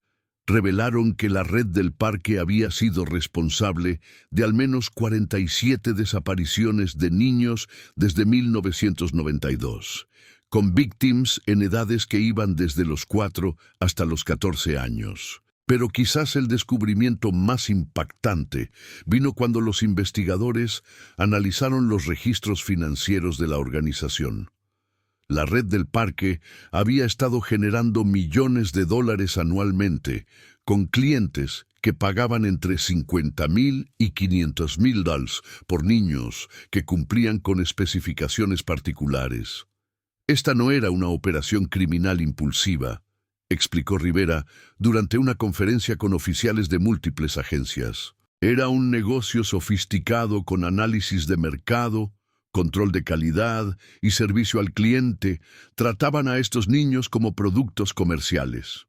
revelaron que la red del parque había sido responsable de al menos 47 desapariciones de niños desde 1992, con víctimas en edades que iban desde los 4 hasta los 14 años. Pero quizás el descubrimiento más impactante vino cuando los investigadores analizaron los registros financieros de la organización. La red del parque había estado generando millones de dólares anualmente, con clientes que pagaban entre $50,000 y $500,000 por niños que cumplían con especificaciones particulares. Esta no era una operación criminal impulsiva, explicó Rivera durante una conferencia con oficiales de múltiples agencias. Era un negocio sofisticado con análisis de mercado, control de calidad y servicio al cliente. Trataban a estos niños como productos comerciales.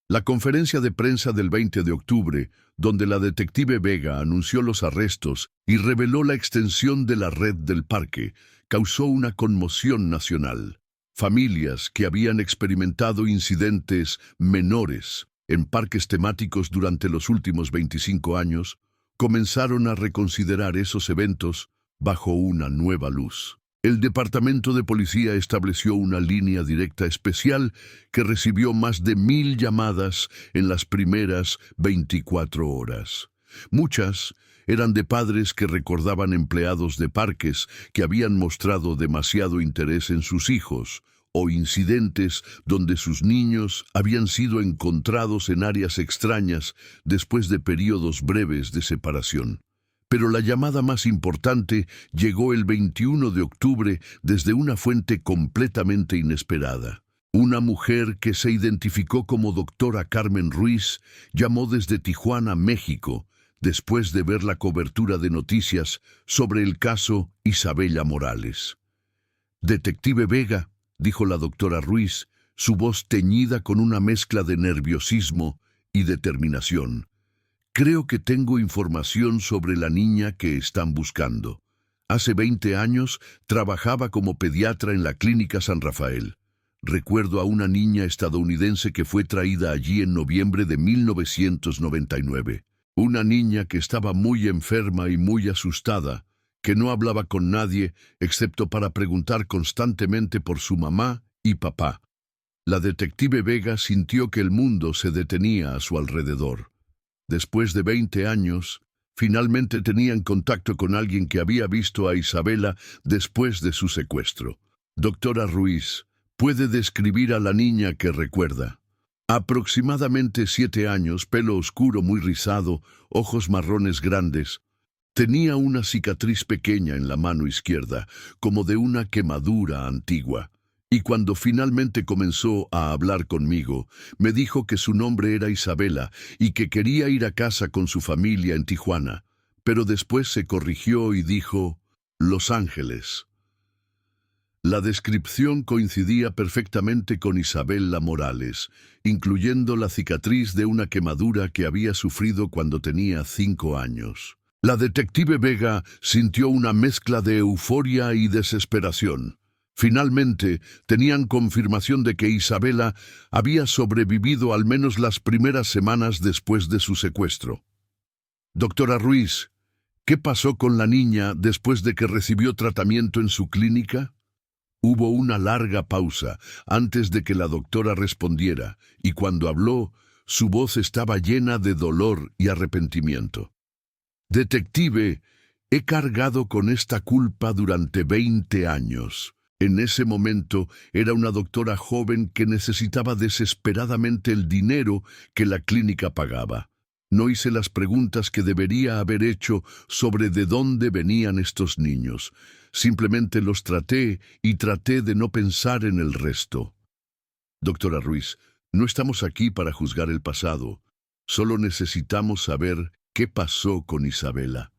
La conferencia de prensa del 20 de octubre, donde la detective Vega anunció los arrestos y reveló la extensión de la red del parque, causó una conmoción nacional. Familias que habían experimentado incidentes menores en parques temáticos durante los últimos 25 años comenzaron a reconsiderar esos eventos bajo una nueva luz. El Departamento de Policía estableció una línea directa especial que recibió más de 1,000 llamadas en las primeras 24 horas. Muchas eran de padres que recordaban empleados de parques que habían mostrado demasiado interés en sus hijos, o incidentes donde sus niños habían sido encontrados en áreas extrañas después de periodos breves de separación. Pero la llamada más importante llegó el 21 de octubre desde una fuente completamente inesperada. Una mujer que se identificó como doctora Carmen Ruiz llamó desde Tijuana, México, después de ver la cobertura de noticias sobre el caso Isabela Morales. «Detective Vega», dijo la doctora Ruiz, su voz teñida con una mezcla de nerviosismo y determinación. «Creo que tengo información sobre la niña que están buscando. Hace 20 años trabajaba como pediatra en la Clínica San Rafael. Recuerdo a una niña estadounidense que fue traída allí en noviembre de 1999. Una niña que estaba muy enferma y muy asustada, que no hablaba con nadie excepto para preguntar constantemente por su mamá y papá». La detective Vega sintió que el mundo se detenía a su alrededor. Después de 20 años, finalmente tenían contacto con alguien que había visto a Isabela después de su secuestro. «Doctora Ruiz, ¿puede describir a la niña que recuerda?» Aproximadamente 7 años, pelo oscuro muy rizado, ojos marrones grandes. Tenía una cicatriz pequeña en la mano izquierda, como de una quemadura antigua. Y cuando finalmente comenzó a hablar conmigo, me dijo que su nombre era Isabela y que quería ir a casa con su familia en Tijuana. Pero después se corrigió y dijo, «Los Ángeles». La descripción coincidía perfectamente con Isabela Morales, incluyendo la cicatriz de una quemadura que había sufrido cuando tenía 5 años. La detective Vega sintió una mezcla de euforia y desesperación. Finalmente, tenían confirmación de que Isabela había sobrevivido al menos las primeras semanas después de su secuestro. «Doctora Ruiz, ¿qué pasó con la niña después de que recibió tratamiento en su clínica?» Hubo una larga pausa antes de que la doctora respondiera, y cuando habló, su voz estaba llena de dolor y arrepentimiento. «Detective, he cargado con esta culpa durante 20 años. En ese momento era una doctora joven que necesitaba desesperadamente el dinero que la clínica pagaba. No hice las preguntas que debería haber hecho sobre de dónde venían estos niños. Simplemente los traté y traté de no pensar en el resto. Doctora Ruiz, no estamos aquí para juzgar el pasado. Solo necesitamos saber qué pasó con Isabela.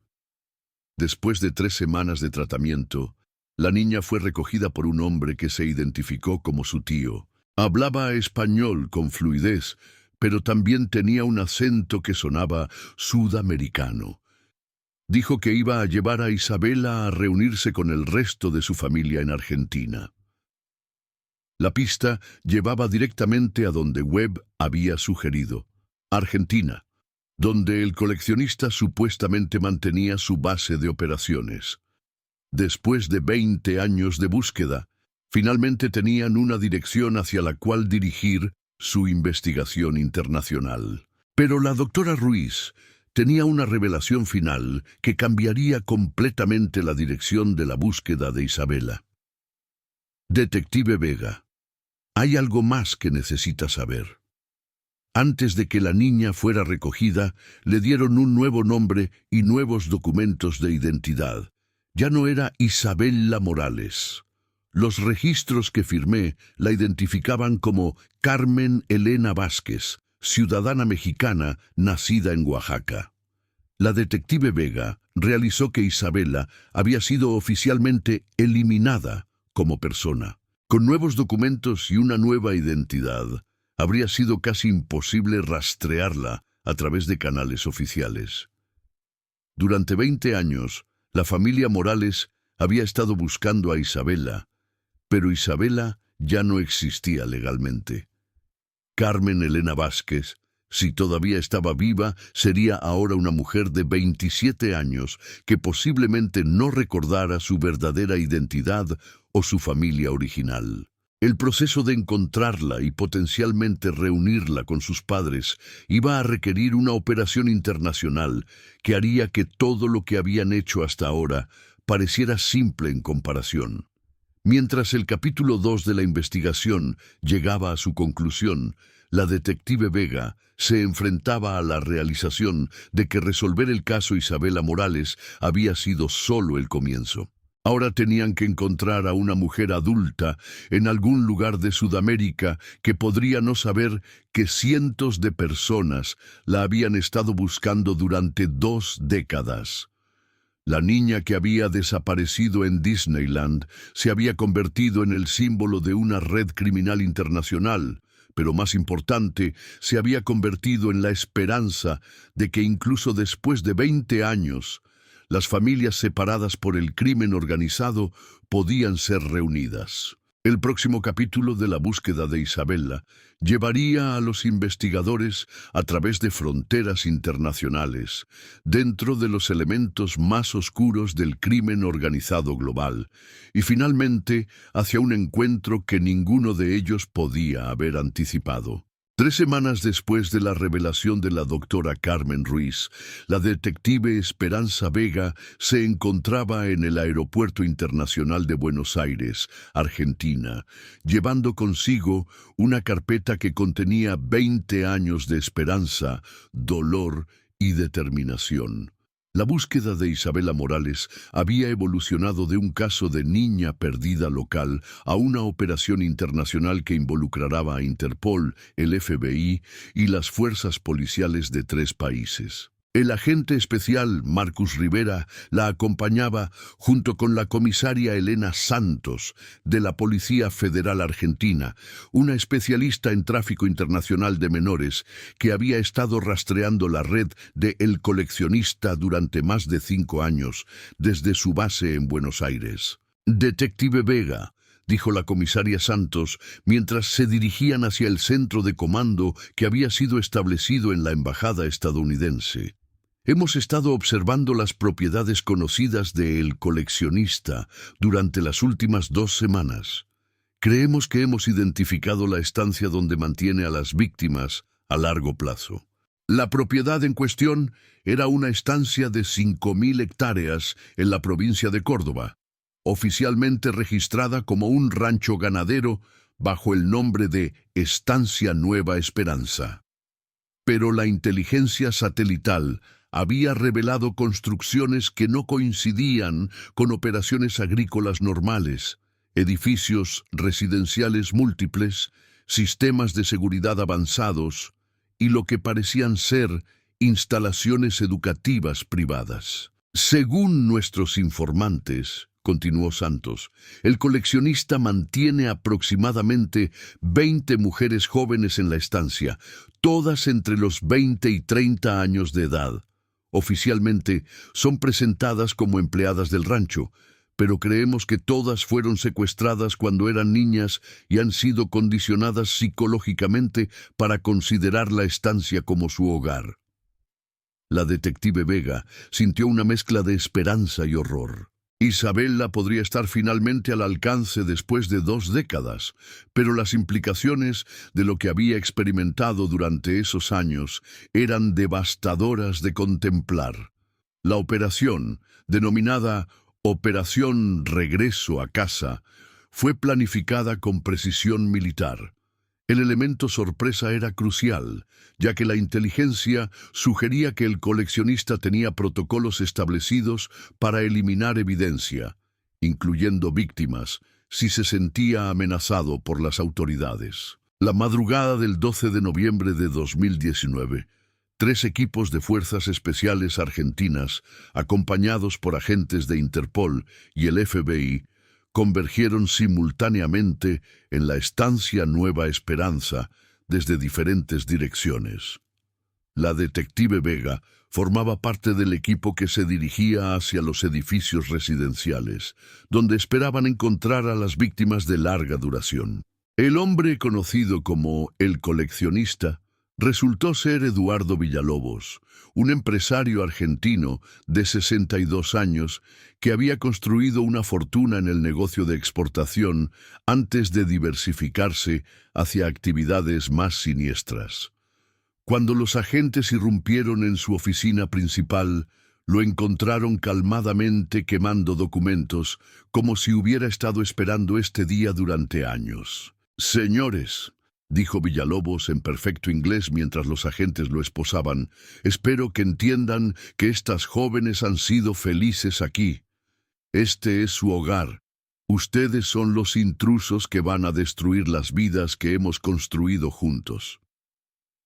Después de 3 semanas de tratamiento, la niña fue recogida por un hombre que se identificó como su tío. Hablaba español con fluidez, pero también tenía un acento que sonaba sudamericano. Dijo que iba a llevar a Isabela a reunirse con el resto de su familia en Argentina. La pista llevaba directamente a donde Webb había sugerido, Argentina, donde el coleccionista supuestamente mantenía su base de operaciones. Después de 20 años de búsqueda, finalmente tenían una dirección hacia la cual dirigir su investigación internacional. Pero la doctora Ruiz tenía una revelación final que cambiaría completamente la dirección de la búsqueda de Isabela. Detective Vega, hay algo más que necesita saber. Antes de que la niña fuera recogida, le dieron un nuevo nombre y nuevos documentos de identidad. Ya no era Isabela Morales. Los registros que firmé la identificaban como Carmen Elena Vázquez, ciudadana mexicana nacida en Oaxaca. La detective Vega realizó que Isabela había sido oficialmente eliminada como persona. Con nuevos documentos y una nueva identidad, habría sido casi imposible rastrearla a través de canales oficiales. Durante 20 años, la familia Morales había estado buscando a Isabela, pero Isabela ya no existía legalmente. Carmen Elena Vázquez, si todavía estaba viva, sería ahora una mujer de 27 años que posiblemente no recordara su verdadera identidad o su familia original. El proceso de encontrarla y potencialmente reunirla con sus padres iba a requerir una operación internacional que haría que todo lo que habían hecho hasta ahora pareciera simple en comparación. Mientras el capítulo 2 de la investigación llegaba a su conclusión, la detective Vega se enfrentaba a la realización de que resolver el caso Isabela Morales había sido solo el comienzo. Ahora tenían que encontrar a una mujer adulta en algún lugar de Sudamérica que podría no saber que cientos de personas la habían estado buscando durante 2 décadas. La niña que había desaparecido en Disneyland se había convertido en el símbolo de una red criminal internacional, pero más importante, se había convertido en la esperanza de que incluso después de 20 años, las familias separadas por el crimen organizado podían ser reunidas. El próximo capítulo de la búsqueda de Isabela llevaría a los investigadores a través de fronteras internacionales, dentro de los elementos más oscuros del crimen organizado global, y finalmente hacia un encuentro que ninguno de ellos podía haber anticipado. 3 semanas después de la revelación de la doctora Carmen Ruiz, la detective Esperanza Vega se encontraba en el Aeropuerto Internacional de Buenos Aires, Argentina, llevando consigo una carpeta que contenía 20 años de esperanza, dolor y determinación. La búsqueda de Isabela Morales había evolucionado de un caso de niña perdida local a una operación internacional que involucrará a Interpol, el FBI y las fuerzas policiales de 3 países. El agente especial Marcus Rivera la acompañaba junto con la comisaria Elena Santos de la Policía Federal Argentina, una especialista en tráfico internacional de menores que había estado rastreando la red de El Coleccionista durante más de 5 años desde su base en Buenos Aires. Detective Vega, dijo la comisaria Santos mientras se dirigían hacia el centro de comando que había sido establecido en la embajada estadounidense. Hemos estado observando las propiedades conocidas de El Coleccionista durante las últimas 2 semanas. Creemos que hemos identificado la estancia donde mantiene a las víctimas a largo plazo. La propiedad en cuestión era una estancia de 5.000 hectáreas en la provincia de Córdoba, oficialmente registrada como un rancho ganadero bajo el nombre de Estancia Nueva Esperanza. Pero la inteligencia satelital había revelado construcciones que no coincidían con operaciones agrícolas normales, edificios residenciales múltiples, sistemas de seguridad avanzados y lo que parecían ser instalaciones educativas privadas. Según nuestros informantes, continuó Santos, el coleccionista mantiene aproximadamente 20 mujeres jóvenes en la estancia, todas entre los 20 y 30 años de edad. Oficialmente son presentadas como empleadas del rancho, pero creemos que todas fueron secuestradas cuando eran niñas y han sido condicionadas psicológicamente para considerar la estancia como su hogar. La detective Vega sintió una mezcla de esperanza y horror. Isabella podría estar finalmente al alcance después de 2 décadas, pero las implicaciones de lo que había experimentado durante esos años eran devastadoras de contemplar. La operación, denominada Operación Regreso a Casa, fue planificada con precisión militar. El elemento sorpresa era crucial, ya que la inteligencia sugería que el coleccionista tenía protocolos establecidos para eliminar evidencia, incluyendo víctimas, si se sentía amenazado por las autoridades. La madrugada del 12 de noviembre de 2019, 3 equipos de fuerzas especiales argentinas, acompañados por agentes de Interpol y el FBI, convergieron simultáneamente en la estancia Nueva Esperanza desde diferentes direcciones. La detective Vega formaba parte del equipo que se dirigía hacia los edificios residenciales, donde esperaban encontrar a las víctimas de larga duración. El hombre conocido como el coleccionista resultó ser Eduardo Villalobos, un empresario argentino de 62 años que había construido una fortuna en el negocio de exportación antes de diversificarse hacia actividades más siniestras. Cuando los agentes irrumpieron en su oficina principal, lo encontraron calmadamente quemando documentos, como si hubiera estado esperando este día durante años. «Señores», dijo Villalobos en perfecto inglés mientras los agentes lo esposaban, «espero que entiendan que estas jóvenes han sido felices aquí. Este es su hogar. Ustedes son los intrusos que van a destruir las vidas que hemos construido juntos».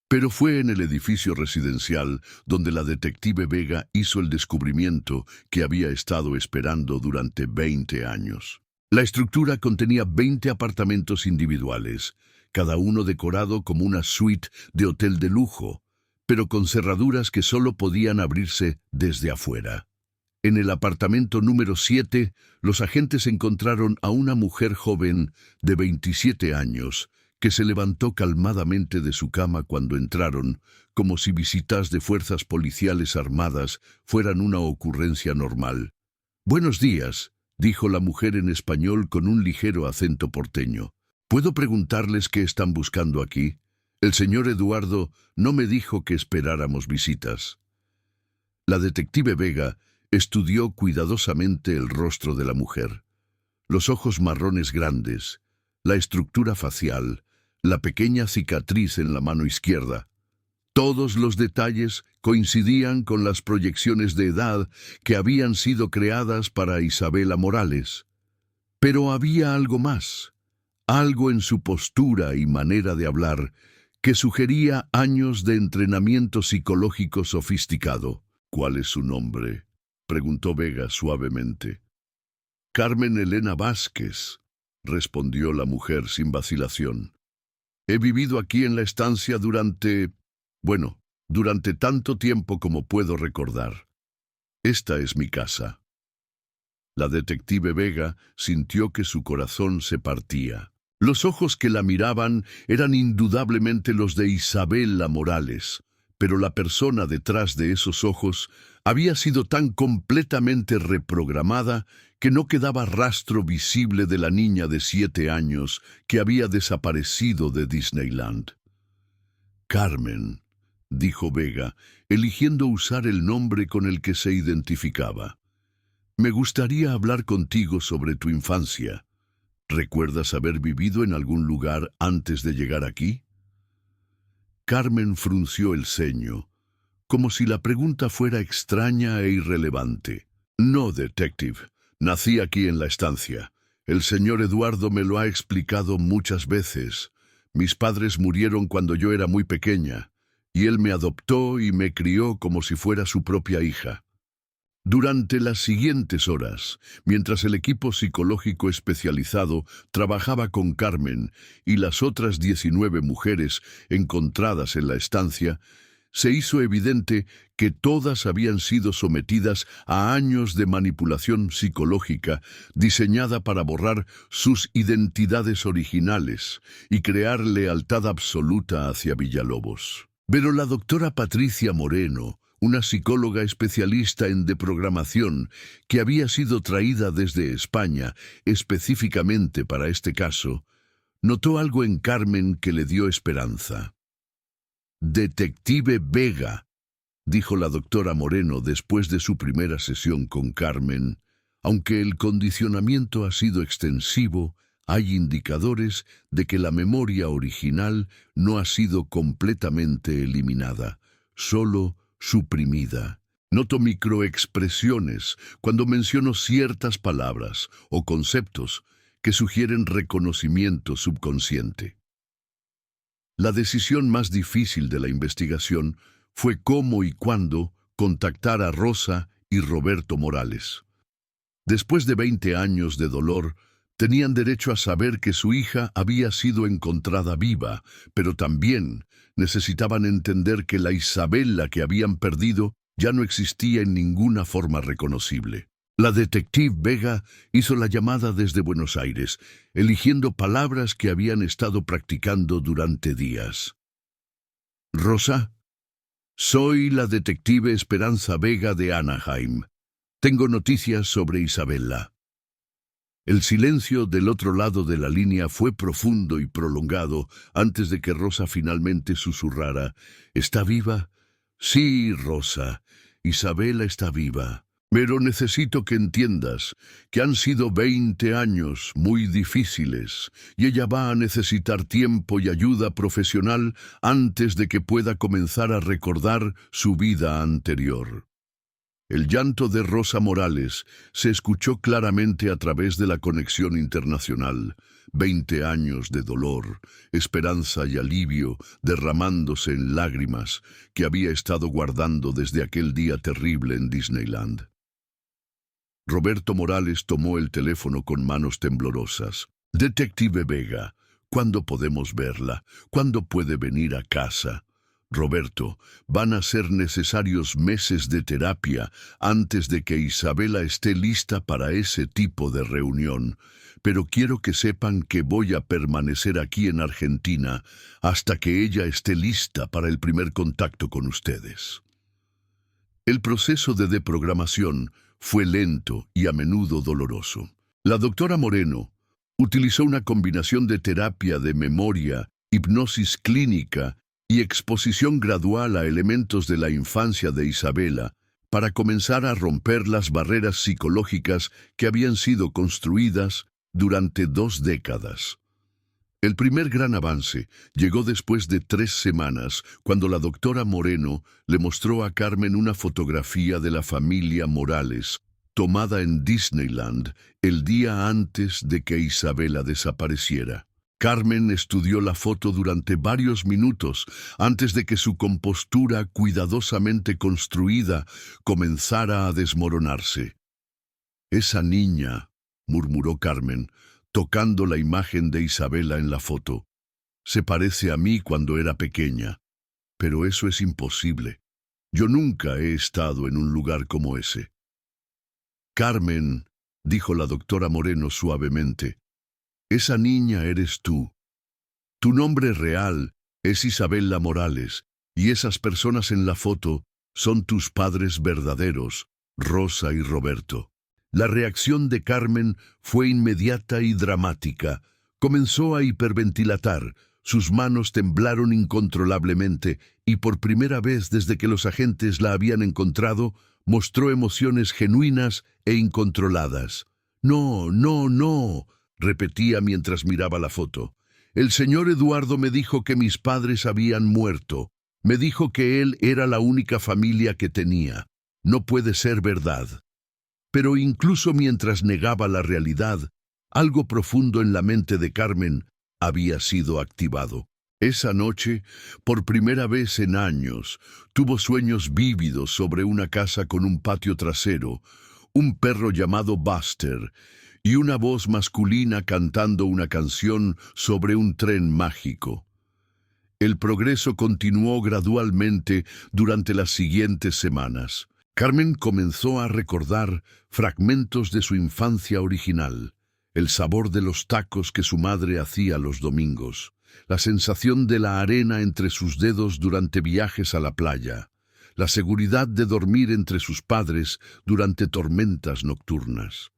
Pero fue en el edificio residencial donde la detective Vega hizo el descubrimiento que había estado esperando durante 20 años. La estructura contenía 20 apartamentos individuales, cada uno decorado como una suite de hotel de lujo, pero con cerraduras que solo podían abrirse desde afuera. En el apartamento número 7, los agentes encontraron a una mujer joven de 27 años, que se levantó calmadamente de su cama cuando entraron, como si visitas de fuerzas policiales armadas fueran una ocurrencia normal. «Buenos días», dijo la mujer en español con un ligero acento porteño. «¿Puedo preguntarles qué están buscando aquí? El señor Eduardo no me dijo que esperáramos visitas». La detective Vega estudió cuidadosamente el rostro de la mujer. Los ojos marrones grandes, la estructura facial, la pequeña cicatriz en la mano izquierda. Todos los detalles coincidían con las proyecciones de edad que habían sido creadas para Isabella Morales. Pero había algo más, algo en su postura y manera de hablar que sugería años de entrenamiento psicológico sofisticado. «¿Cuál es su nombre?», preguntó Vega suavemente. «Carmen Elena Vázquez», respondió la mujer sin vacilación. «He vivido aquí en la estancia durante tanto tiempo como puedo recordar. Esta es mi casa». La detective Vega sintió que su corazón se partía. Los ojos que la miraban eran indudablemente los de Isabella Morales, pero la persona detrás de esos ojos había sido tan completamente reprogramada que no quedaba rastro visible de la niña de 7 años que había desaparecido de Disneyland. «Carmen», dijo Vega, eligiendo usar el nombre con el que se identificaba. «Me gustaría hablar contigo sobre tu infancia. ¿Recuerdas haber vivido en algún lugar antes de llegar aquí?» Carmen frunció el ceño, como si la pregunta fuera extraña e irrelevante. No, detective. Nací aquí en la estancia. El señor Eduardo me lo ha explicado muchas veces. Mis padres murieron cuando yo era muy pequeña, y él me adoptó y me crió como si fuera su propia hija. Durante las siguientes horas, mientras el equipo psicológico especializado trabajaba con Carmen y las otras 19 mujeres encontradas en la estancia, se hizo evidente que todas habían sido sometidas a años de manipulación psicológica diseñada para borrar sus identidades originales y crear lealtad absoluta hacia Villalobos. Pero la doctora Patricia Moreno, una psicóloga especialista en deprogramación que había sido traída desde España específicamente para este caso, notó algo en Carmen que le dio esperanza. «Detective Vega», dijo la doctora Moreno después de su primera sesión con Carmen, «aunque el condicionamiento ha sido extensivo, hay indicadores de que la memoria original no ha sido completamente eliminada, solo suprimida. Noto microexpresiones cuando menciono ciertas palabras o conceptos que sugieren reconocimiento subconsciente». La decisión más difícil de la investigación fue cómo y cuándo contactar a Rosa y Roberto Morales. Después de 20 años de dolor, tenían derecho a saber que su hija había sido encontrada viva, pero también necesitaban entender que la Isabela que habían perdido ya no existía en ninguna forma reconocible. La detective Vega hizo la llamada desde Buenos Aires, eligiendo palabras que habían estado practicando durante días. «Rosa, soy la detective Esperanza Vega de Anaheim. Tengo noticias sobre Isabela». El silencio del otro lado de la línea fue profundo y prolongado antes de que Rosa finalmente susurrara: «¿Está viva?» «Sí, Rosa, Isabela está viva. Pero necesito que entiendas que han sido 20 años muy difíciles y ella va a necesitar tiempo y ayuda profesional antes de que pueda comenzar a recordar su vida anterior». El llanto de Rosa Morales se escuchó claramente a través de la conexión internacional. 20 años de dolor, esperanza y alivio derramándose en lágrimas que había estado guardando desde aquel día terrible en Disneyland. Roberto Morales tomó el teléfono con manos temblorosas. «Detective Vega, ¿cuándo podemos verla? ¿Cuándo puede venir a casa?» «Roberto, van a ser necesarios meses de terapia antes de que Isabela esté lista para ese tipo de reunión, pero quiero que sepan que voy a permanecer aquí en Argentina hasta que ella esté lista para el primer contacto con ustedes». El proceso de deprogramación fue lento y a menudo doloroso. La doctora Moreno utilizó una combinación de terapia de memoria, hipnosis clínica y exposición gradual a elementos de la infancia de Isabela para comenzar a romper las barreras psicológicas que habían sido construidas durante 2 décadas. El primer gran avance llegó después de 3 semanas, cuando la doctora Moreno le mostró a Carmen una fotografía de la familia Morales, tomada en Disneyland el día antes de que Isabela desapareciera. Carmen estudió la foto durante varios minutos antes de que su compostura cuidadosamente construida comenzara a desmoronarse. «Esa niña», murmuró Carmen, tocando la imagen de Isabela en la foto, «se parece a mí cuando era pequeña, pero eso es imposible. Yo nunca he estado en un lugar como ese». «Carmen», dijo la doctora Moreno suavemente, «esa niña eres tú. Tu nombre real es Isabela Morales, y esas personas en la foto son tus padres verdaderos, Rosa y Roberto». La reacción de Carmen fue inmediata y dramática. Comenzó a hiperventilar, sus manos temblaron incontrolablemente y por primera vez desde que los agentes la habían encontrado, mostró emociones genuinas e incontroladas. «No, no, no», repetía mientras miraba la foto. El señor Eduardo me dijo que mis padres habían muerto. Me dijo que él era la única familia que tenía. No puede ser verdad. Pero incluso mientras negaba la realidad, algo profundo en la mente de Carmen había sido activado. Esa noche, por primera vez en años, tuvo sueños vívidos sobre una casa con un patio trasero, un perro llamado Buster y una voz masculina cantando una canción sobre un tren mágico. El progreso continuó gradualmente durante las siguientes semanas. Carmen comenzó a recordar fragmentos de su infancia original, el sabor de los tacos que su madre hacía los domingos, la sensación de la arena entre sus dedos durante viajes a la playa, la seguridad de dormir entre sus padres durante tormentas nocturnas.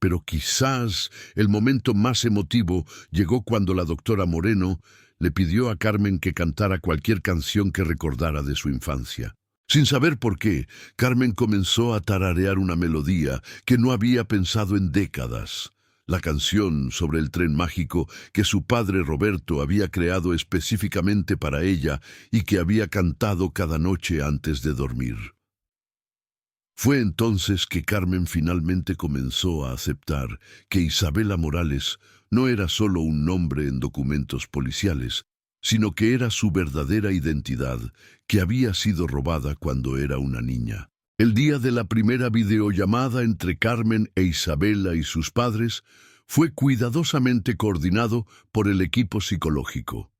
Pero quizás el momento más emotivo llegó cuando la doctora Moreno le pidió a Carmen que cantara cualquier canción que recordara de su infancia. Sin saber por qué, Carmen comenzó a tararear una melodía que no había pensado en décadas. La canción sobre el tren mágico que su padre Roberto había creado específicamente para ella y que había cantado cada noche antes de dormir. Fue entonces que Carmen finalmente comenzó a aceptar que Isabela Morales no era solo un nombre en documentos policiales, sino que era su verdadera identidad, que había sido robada cuando era una niña. El día de la primera videollamada entre Carmen e Isabela y sus padres fue cuidadosamente coordinado por el equipo psicológico.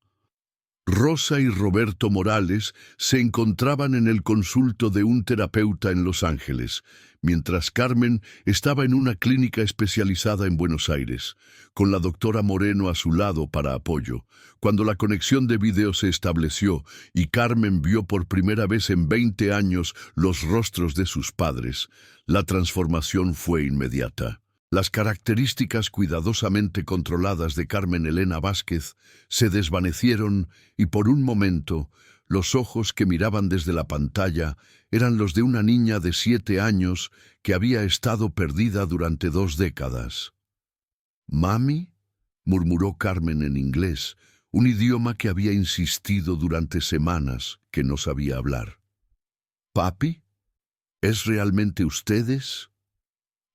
Rosa y Roberto Morales se encontraban en el consulto de un terapeuta en Los Ángeles, mientras Carmen estaba en una clínica especializada en Buenos Aires, con la doctora Moreno a su lado para apoyo. Cuando la conexión de video se estableció y Carmen vio por primera vez en 20 años los rostros de sus padres, la transformación fue inmediata. Las características cuidadosamente controladas de Carmen Elena Vázquez se desvanecieron y por un momento los ojos que miraban desde la pantalla eran los de una niña de 7 años que había estado perdida durante 2 décadas. «¿Mami?», murmuró Carmen en inglés, un idioma que había insistido durante semanas que no sabía hablar. «¿Papi? ¿Es realmente ustedes?».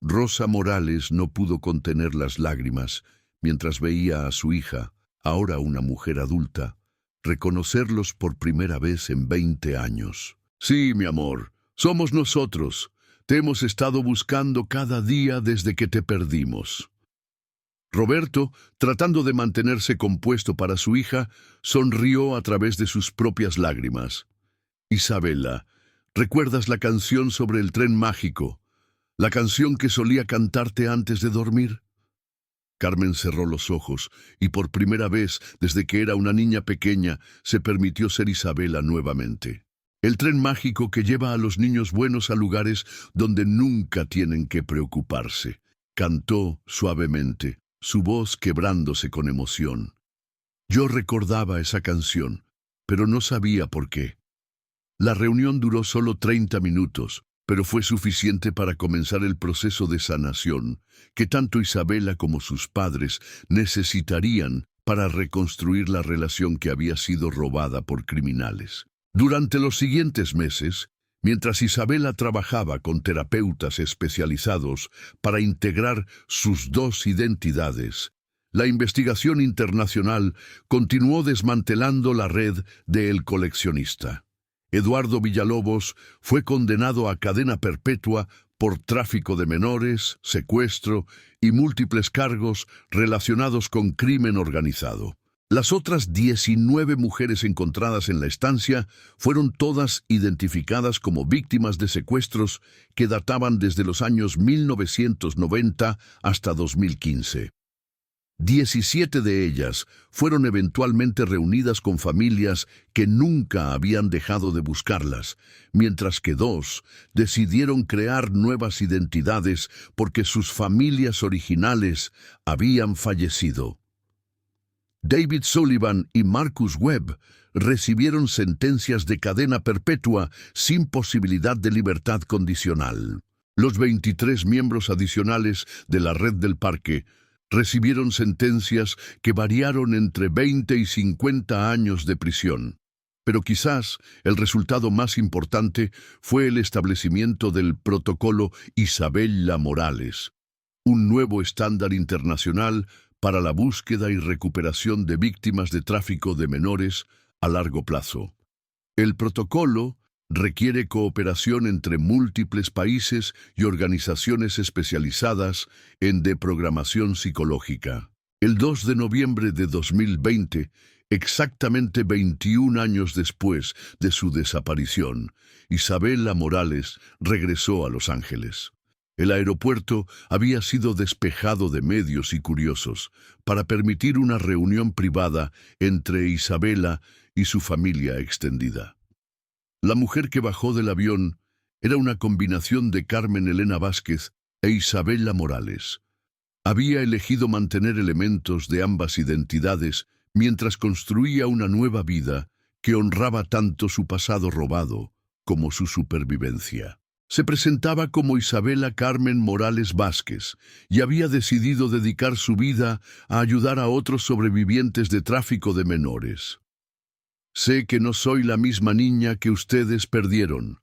Rosa Morales no pudo contener las lágrimas mientras veía a su hija, ahora una mujer adulta, reconocerlos por primera vez en 20 años. «Sí, mi amor, somos nosotros. Te hemos estado buscando cada día desde que te perdimos». Roberto, tratando de mantenerse compuesto para su hija, sonrió a través de sus propias lágrimas. «Isabela, ¿recuerdas la canción sobre el tren mágico? ¿La canción que solía cantarte antes de dormir?». Carmen cerró los ojos y por primera vez desde que era una niña pequeña se permitió ser Isabela nuevamente. El tren mágico que lleva a los niños buenos a lugares donde nunca tienen que preocuparse. Cantó suavemente, su voz quebrándose con emoción. Yo recordaba esa canción, pero no sabía por qué. La reunión duró solo 30 minutos. Pero fue suficiente para comenzar el proceso de sanación que tanto Isabela como sus padres necesitarían para reconstruir la relación que había sido robada por criminales. Durante los siguientes meses, mientras Isabela trabajaba con terapeutas especializados para integrar sus 2 identidades, la investigación internacional continuó desmantelando la red de El Coleccionista. Eduardo Villalobos fue condenado a cadena perpetua por tráfico de menores, secuestro y múltiples cargos relacionados con crimen organizado. Las otras 19 mujeres encontradas en la estancia fueron todas identificadas como víctimas de secuestros que databan desde los años 1990 hasta 2015. 17 de ellas fueron eventualmente reunidas con familias que nunca habían dejado de buscarlas, mientras que 2 decidieron crear nuevas identidades porque sus familias originales habían fallecido. David Sullivan y Marcus Webb recibieron sentencias de cadena perpetua sin posibilidad de libertad condicional. Los 23 miembros adicionales de la red del parque Recibieron sentencias que variaron entre 20 y 50 años de prisión. Pero quizás el resultado más importante fue el establecimiento del Protocolo Isabela Morales, un nuevo estándar internacional para la búsqueda y recuperación de víctimas de tráfico de menores a largo plazo. El protocolo requiere cooperación entre múltiples países y organizaciones especializadas en deprogramación psicológica. El 2 de noviembre de 2020, exactamente 21 años después de su desaparición, Isabela Morales regresó a Los Ángeles. El aeropuerto había sido despejado de medios y curiosos para permitir una reunión privada entre Isabela y su familia extendida. La mujer que bajó del avión era una combinación de Carmen Elena Vázquez e Isabela Morales. Había elegido mantener elementos de ambas identidades mientras construía una nueva vida que honraba tanto su pasado robado como su supervivencia. Se presentaba como Isabela Carmen Morales Vázquez y había decidido dedicar su vida a ayudar a otros sobrevivientes de tráfico de menores. «Sé que no soy la misma niña que ustedes perdieron»,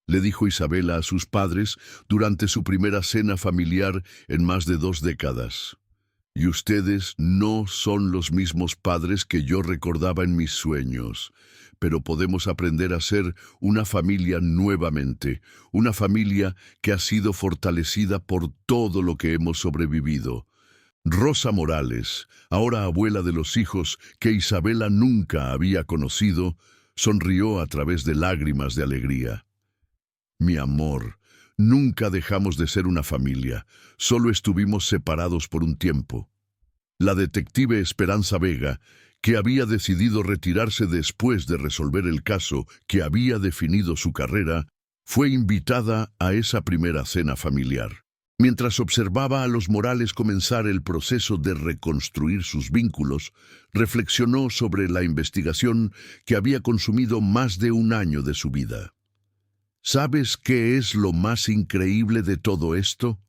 le dijo Isabela a sus padres durante su primera cena familiar en más de 2 décadas. «Y ustedes no son los mismos padres que yo recordaba en mis sueños, pero podemos aprender a ser una familia nuevamente, una familia que ha sido fortalecida por todo lo que hemos sobrevivido». Rosa Morales, ahora abuela de los hijos que Isabela nunca había conocido, sonrió a través de lágrimas de alegría. «Mi amor, nunca dejamos de ser una familia, solo estuvimos separados por un tiempo». La detective Esperanza Vega, que había decidido retirarse después de resolver el caso que había definido su carrera, fue invitada a esa primera cena familiar. Mientras observaba a los Morales comenzar el proceso de reconstruir sus vínculos, reflexionó sobre la investigación que había consumido más de 1 año de su vida. «¿Sabes qué es lo más increíble de todo esto?»,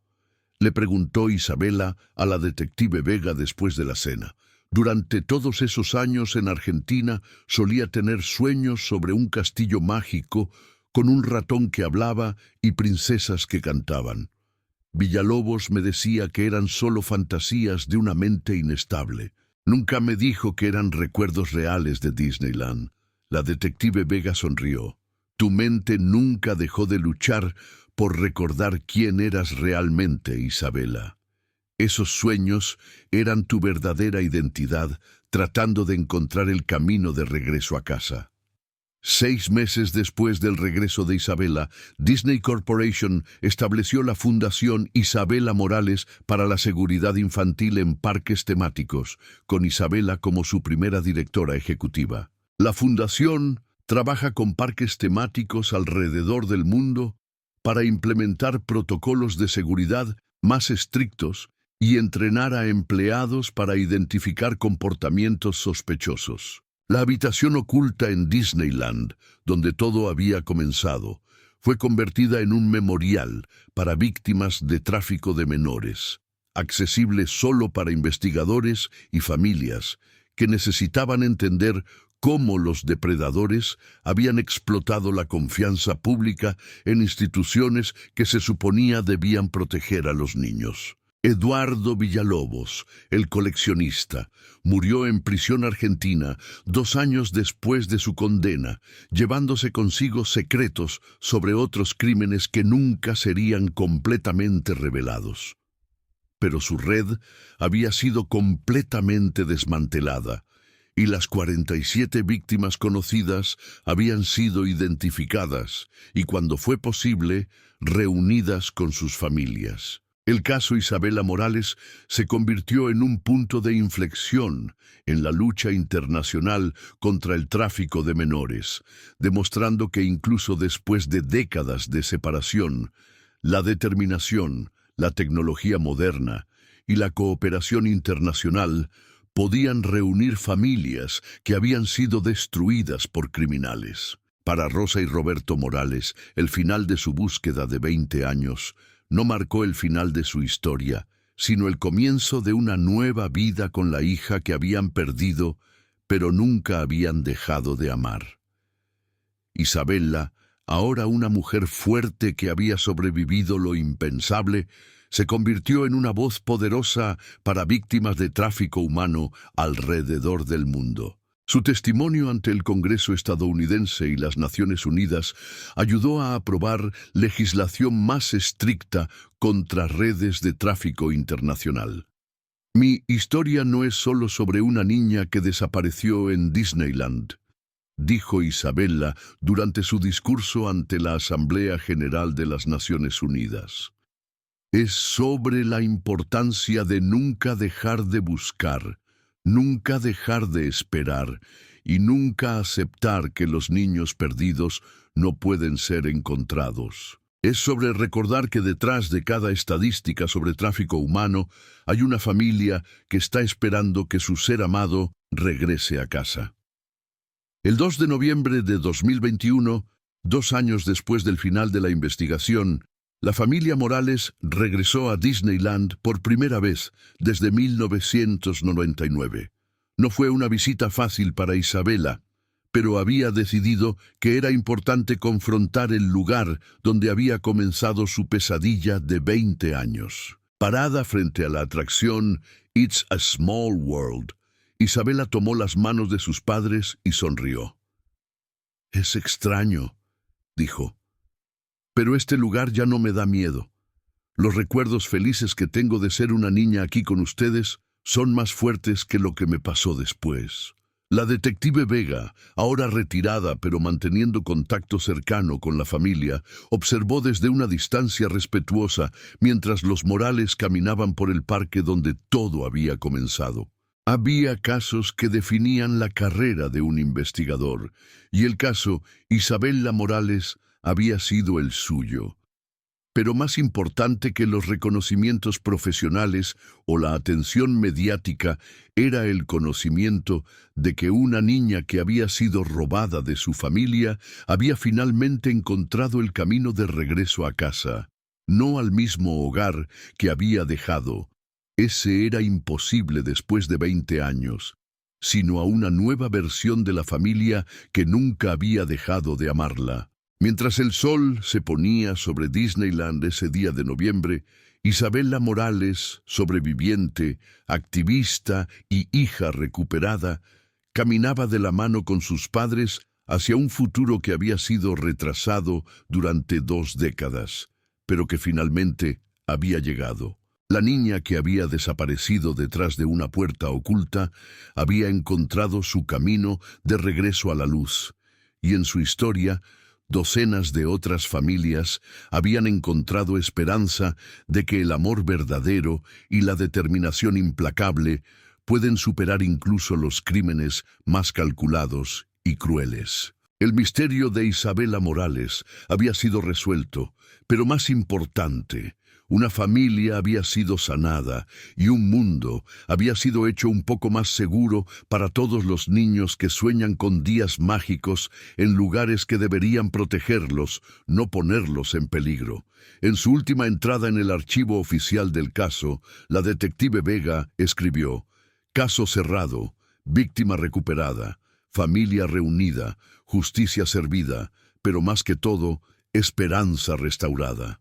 le preguntó Isabela a la detective Vega después de la cena. Durante todos esos años en Argentina solía tener sueños sobre un castillo mágico con un ratón que hablaba y princesas que cantaban. Villalobos me decía que eran solo fantasías de una mente inestable. Nunca me dijo que eran recuerdos reales de Disneyland». La detective Vega sonrió. «Tu mente nunca dejó de luchar por recordar quién eras realmente, Isabela. Esos sueños eran tu verdadera identidad, tratando de encontrar el camino de regreso a casa». 6 meses después del regreso de Isabela, Disney Corporation estableció la Fundación Isabela Morales para la seguridad infantil en parques temáticos, con Isabela como su primera directora ejecutiva. La fundación trabaja con parques temáticos alrededor del mundo para implementar protocolos de seguridad más estrictos y entrenar a empleados para identificar comportamientos sospechosos. La habitación oculta en Disneyland, donde todo había comenzado, fue convertida en un memorial para víctimas de tráfico de menores, accesible solo para investigadores y familias que necesitaban entender cómo los depredadores habían explotado la confianza pública en instituciones que se suponía debían proteger a los niños. Eduardo Villalobos, el coleccionista, murió en prisión argentina 2 años después de su condena, llevándose consigo secretos sobre otros crímenes que nunca serían completamente revelados. Pero su red había sido completamente desmantelada, y las 47 víctimas conocidas habían sido identificadas y, cuando fue posible, reunidas con sus familias. El caso Isabela Morales se convirtió en un punto de inflexión en la lucha internacional contra el tráfico de menores, demostrando que incluso después de décadas de separación, la determinación, la tecnología moderna y la cooperación internacional podían reunir familias que habían sido destruidas por criminales. Para Rosa y Roberto Morales, el final de su búsqueda de 20 años no marcó el final de su historia, sino el comienzo de una nueva vida con la hija que habían perdido, pero nunca habían dejado de amar. Isabella, ahora una mujer fuerte que había sobrevivido lo impensable, se convirtió en una voz poderosa para víctimas de tráfico humano alrededor del mundo. Su testimonio ante el Congreso estadounidense y las Naciones Unidas ayudó a aprobar legislación más estricta contra redes de tráfico internacional. Mi historia no es solo sobre una niña que desapareció en Disneyland, dijo Isabella durante su discurso ante la Asamblea General de las Naciones Unidas. Es sobre la importancia de nunca dejar de buscar, nunca dejar de esperar y nunca aceptar que los niños perdidos no pueden ser encontrados. Es sobre recordar que detrás de cada estadística sobre tráfico humano hay una familia que está esperando que su ser amado regrese a casa. El 2 de noviembre de 2021, 2 años después del final de la investigación, la familia Morales regresó a Disneyland por primera vez desde 1999. No fue una visita fácil para Isabella, pero había decidido que era importante confrontar el lugar donde había comenzado su pesadilla de 20 años. Parada frente a la atracción It's a Small World, Isabella tomó las manos de sus padres y sonrió. «Es extraño», dijo, «pero este lugar ya no me da miedo. Los recuerdos felices que tengo de ser una niña aquí con ustedes son más fuertes que lo que me pasó después». La detective Vega, ahora retirada pero manteniendo contacto cercano con la familia, observó desde una distancia respetuosa mientras los Morales caminaban por el parque donde todo había comenzado. Había casos que definían la carrera de un investigador, y el caso Isabella Morales había sido el suyo. Pero más importante que los reconocimientos profesionales o la atención mediática era el conocimiento de que una niña que había sido robada de su familia había finalmente encontrado el camino de regreso a casa, no al mismo hogar que había dejado. Ese era imposible después de 20 años, sino a una nueva versión de la familia que nunca había dejado de amarla. Mientras el sol se ponía sobre Disneyland ese día de noviembre, Isabella Morales, sobreviviente, activista y hija recuperada, caminaba de la mano con sus padres hacia un futuro que había sido retrasado durante 2 décadas, pero que finalmente había llegado. La niña que había desaparecido detrás de una puerta oculta había encontrado su camino de regreso a la luz, y en su historia, docenas de otras familias habían encontrado esperanza de que el amor verdadero y la determinación implacable pueden superar incluso los crímenes más calculados y crueles. El misterio de Isabella Morales había sido resuelto, pero más importante, una familia había sido sanada y un mundo había sido hecho un poco más seguro para todos los niños que sueñan con días mágicos en lugares que deberían protegerlos, no ponerlos en peligro. En su última entrada en el archivo oficial del caso, la detective Vega escribió: «Caso cerrado, víctima recuperada, familia reunida, justicia servida, pero más que todo, esperanza restaurada».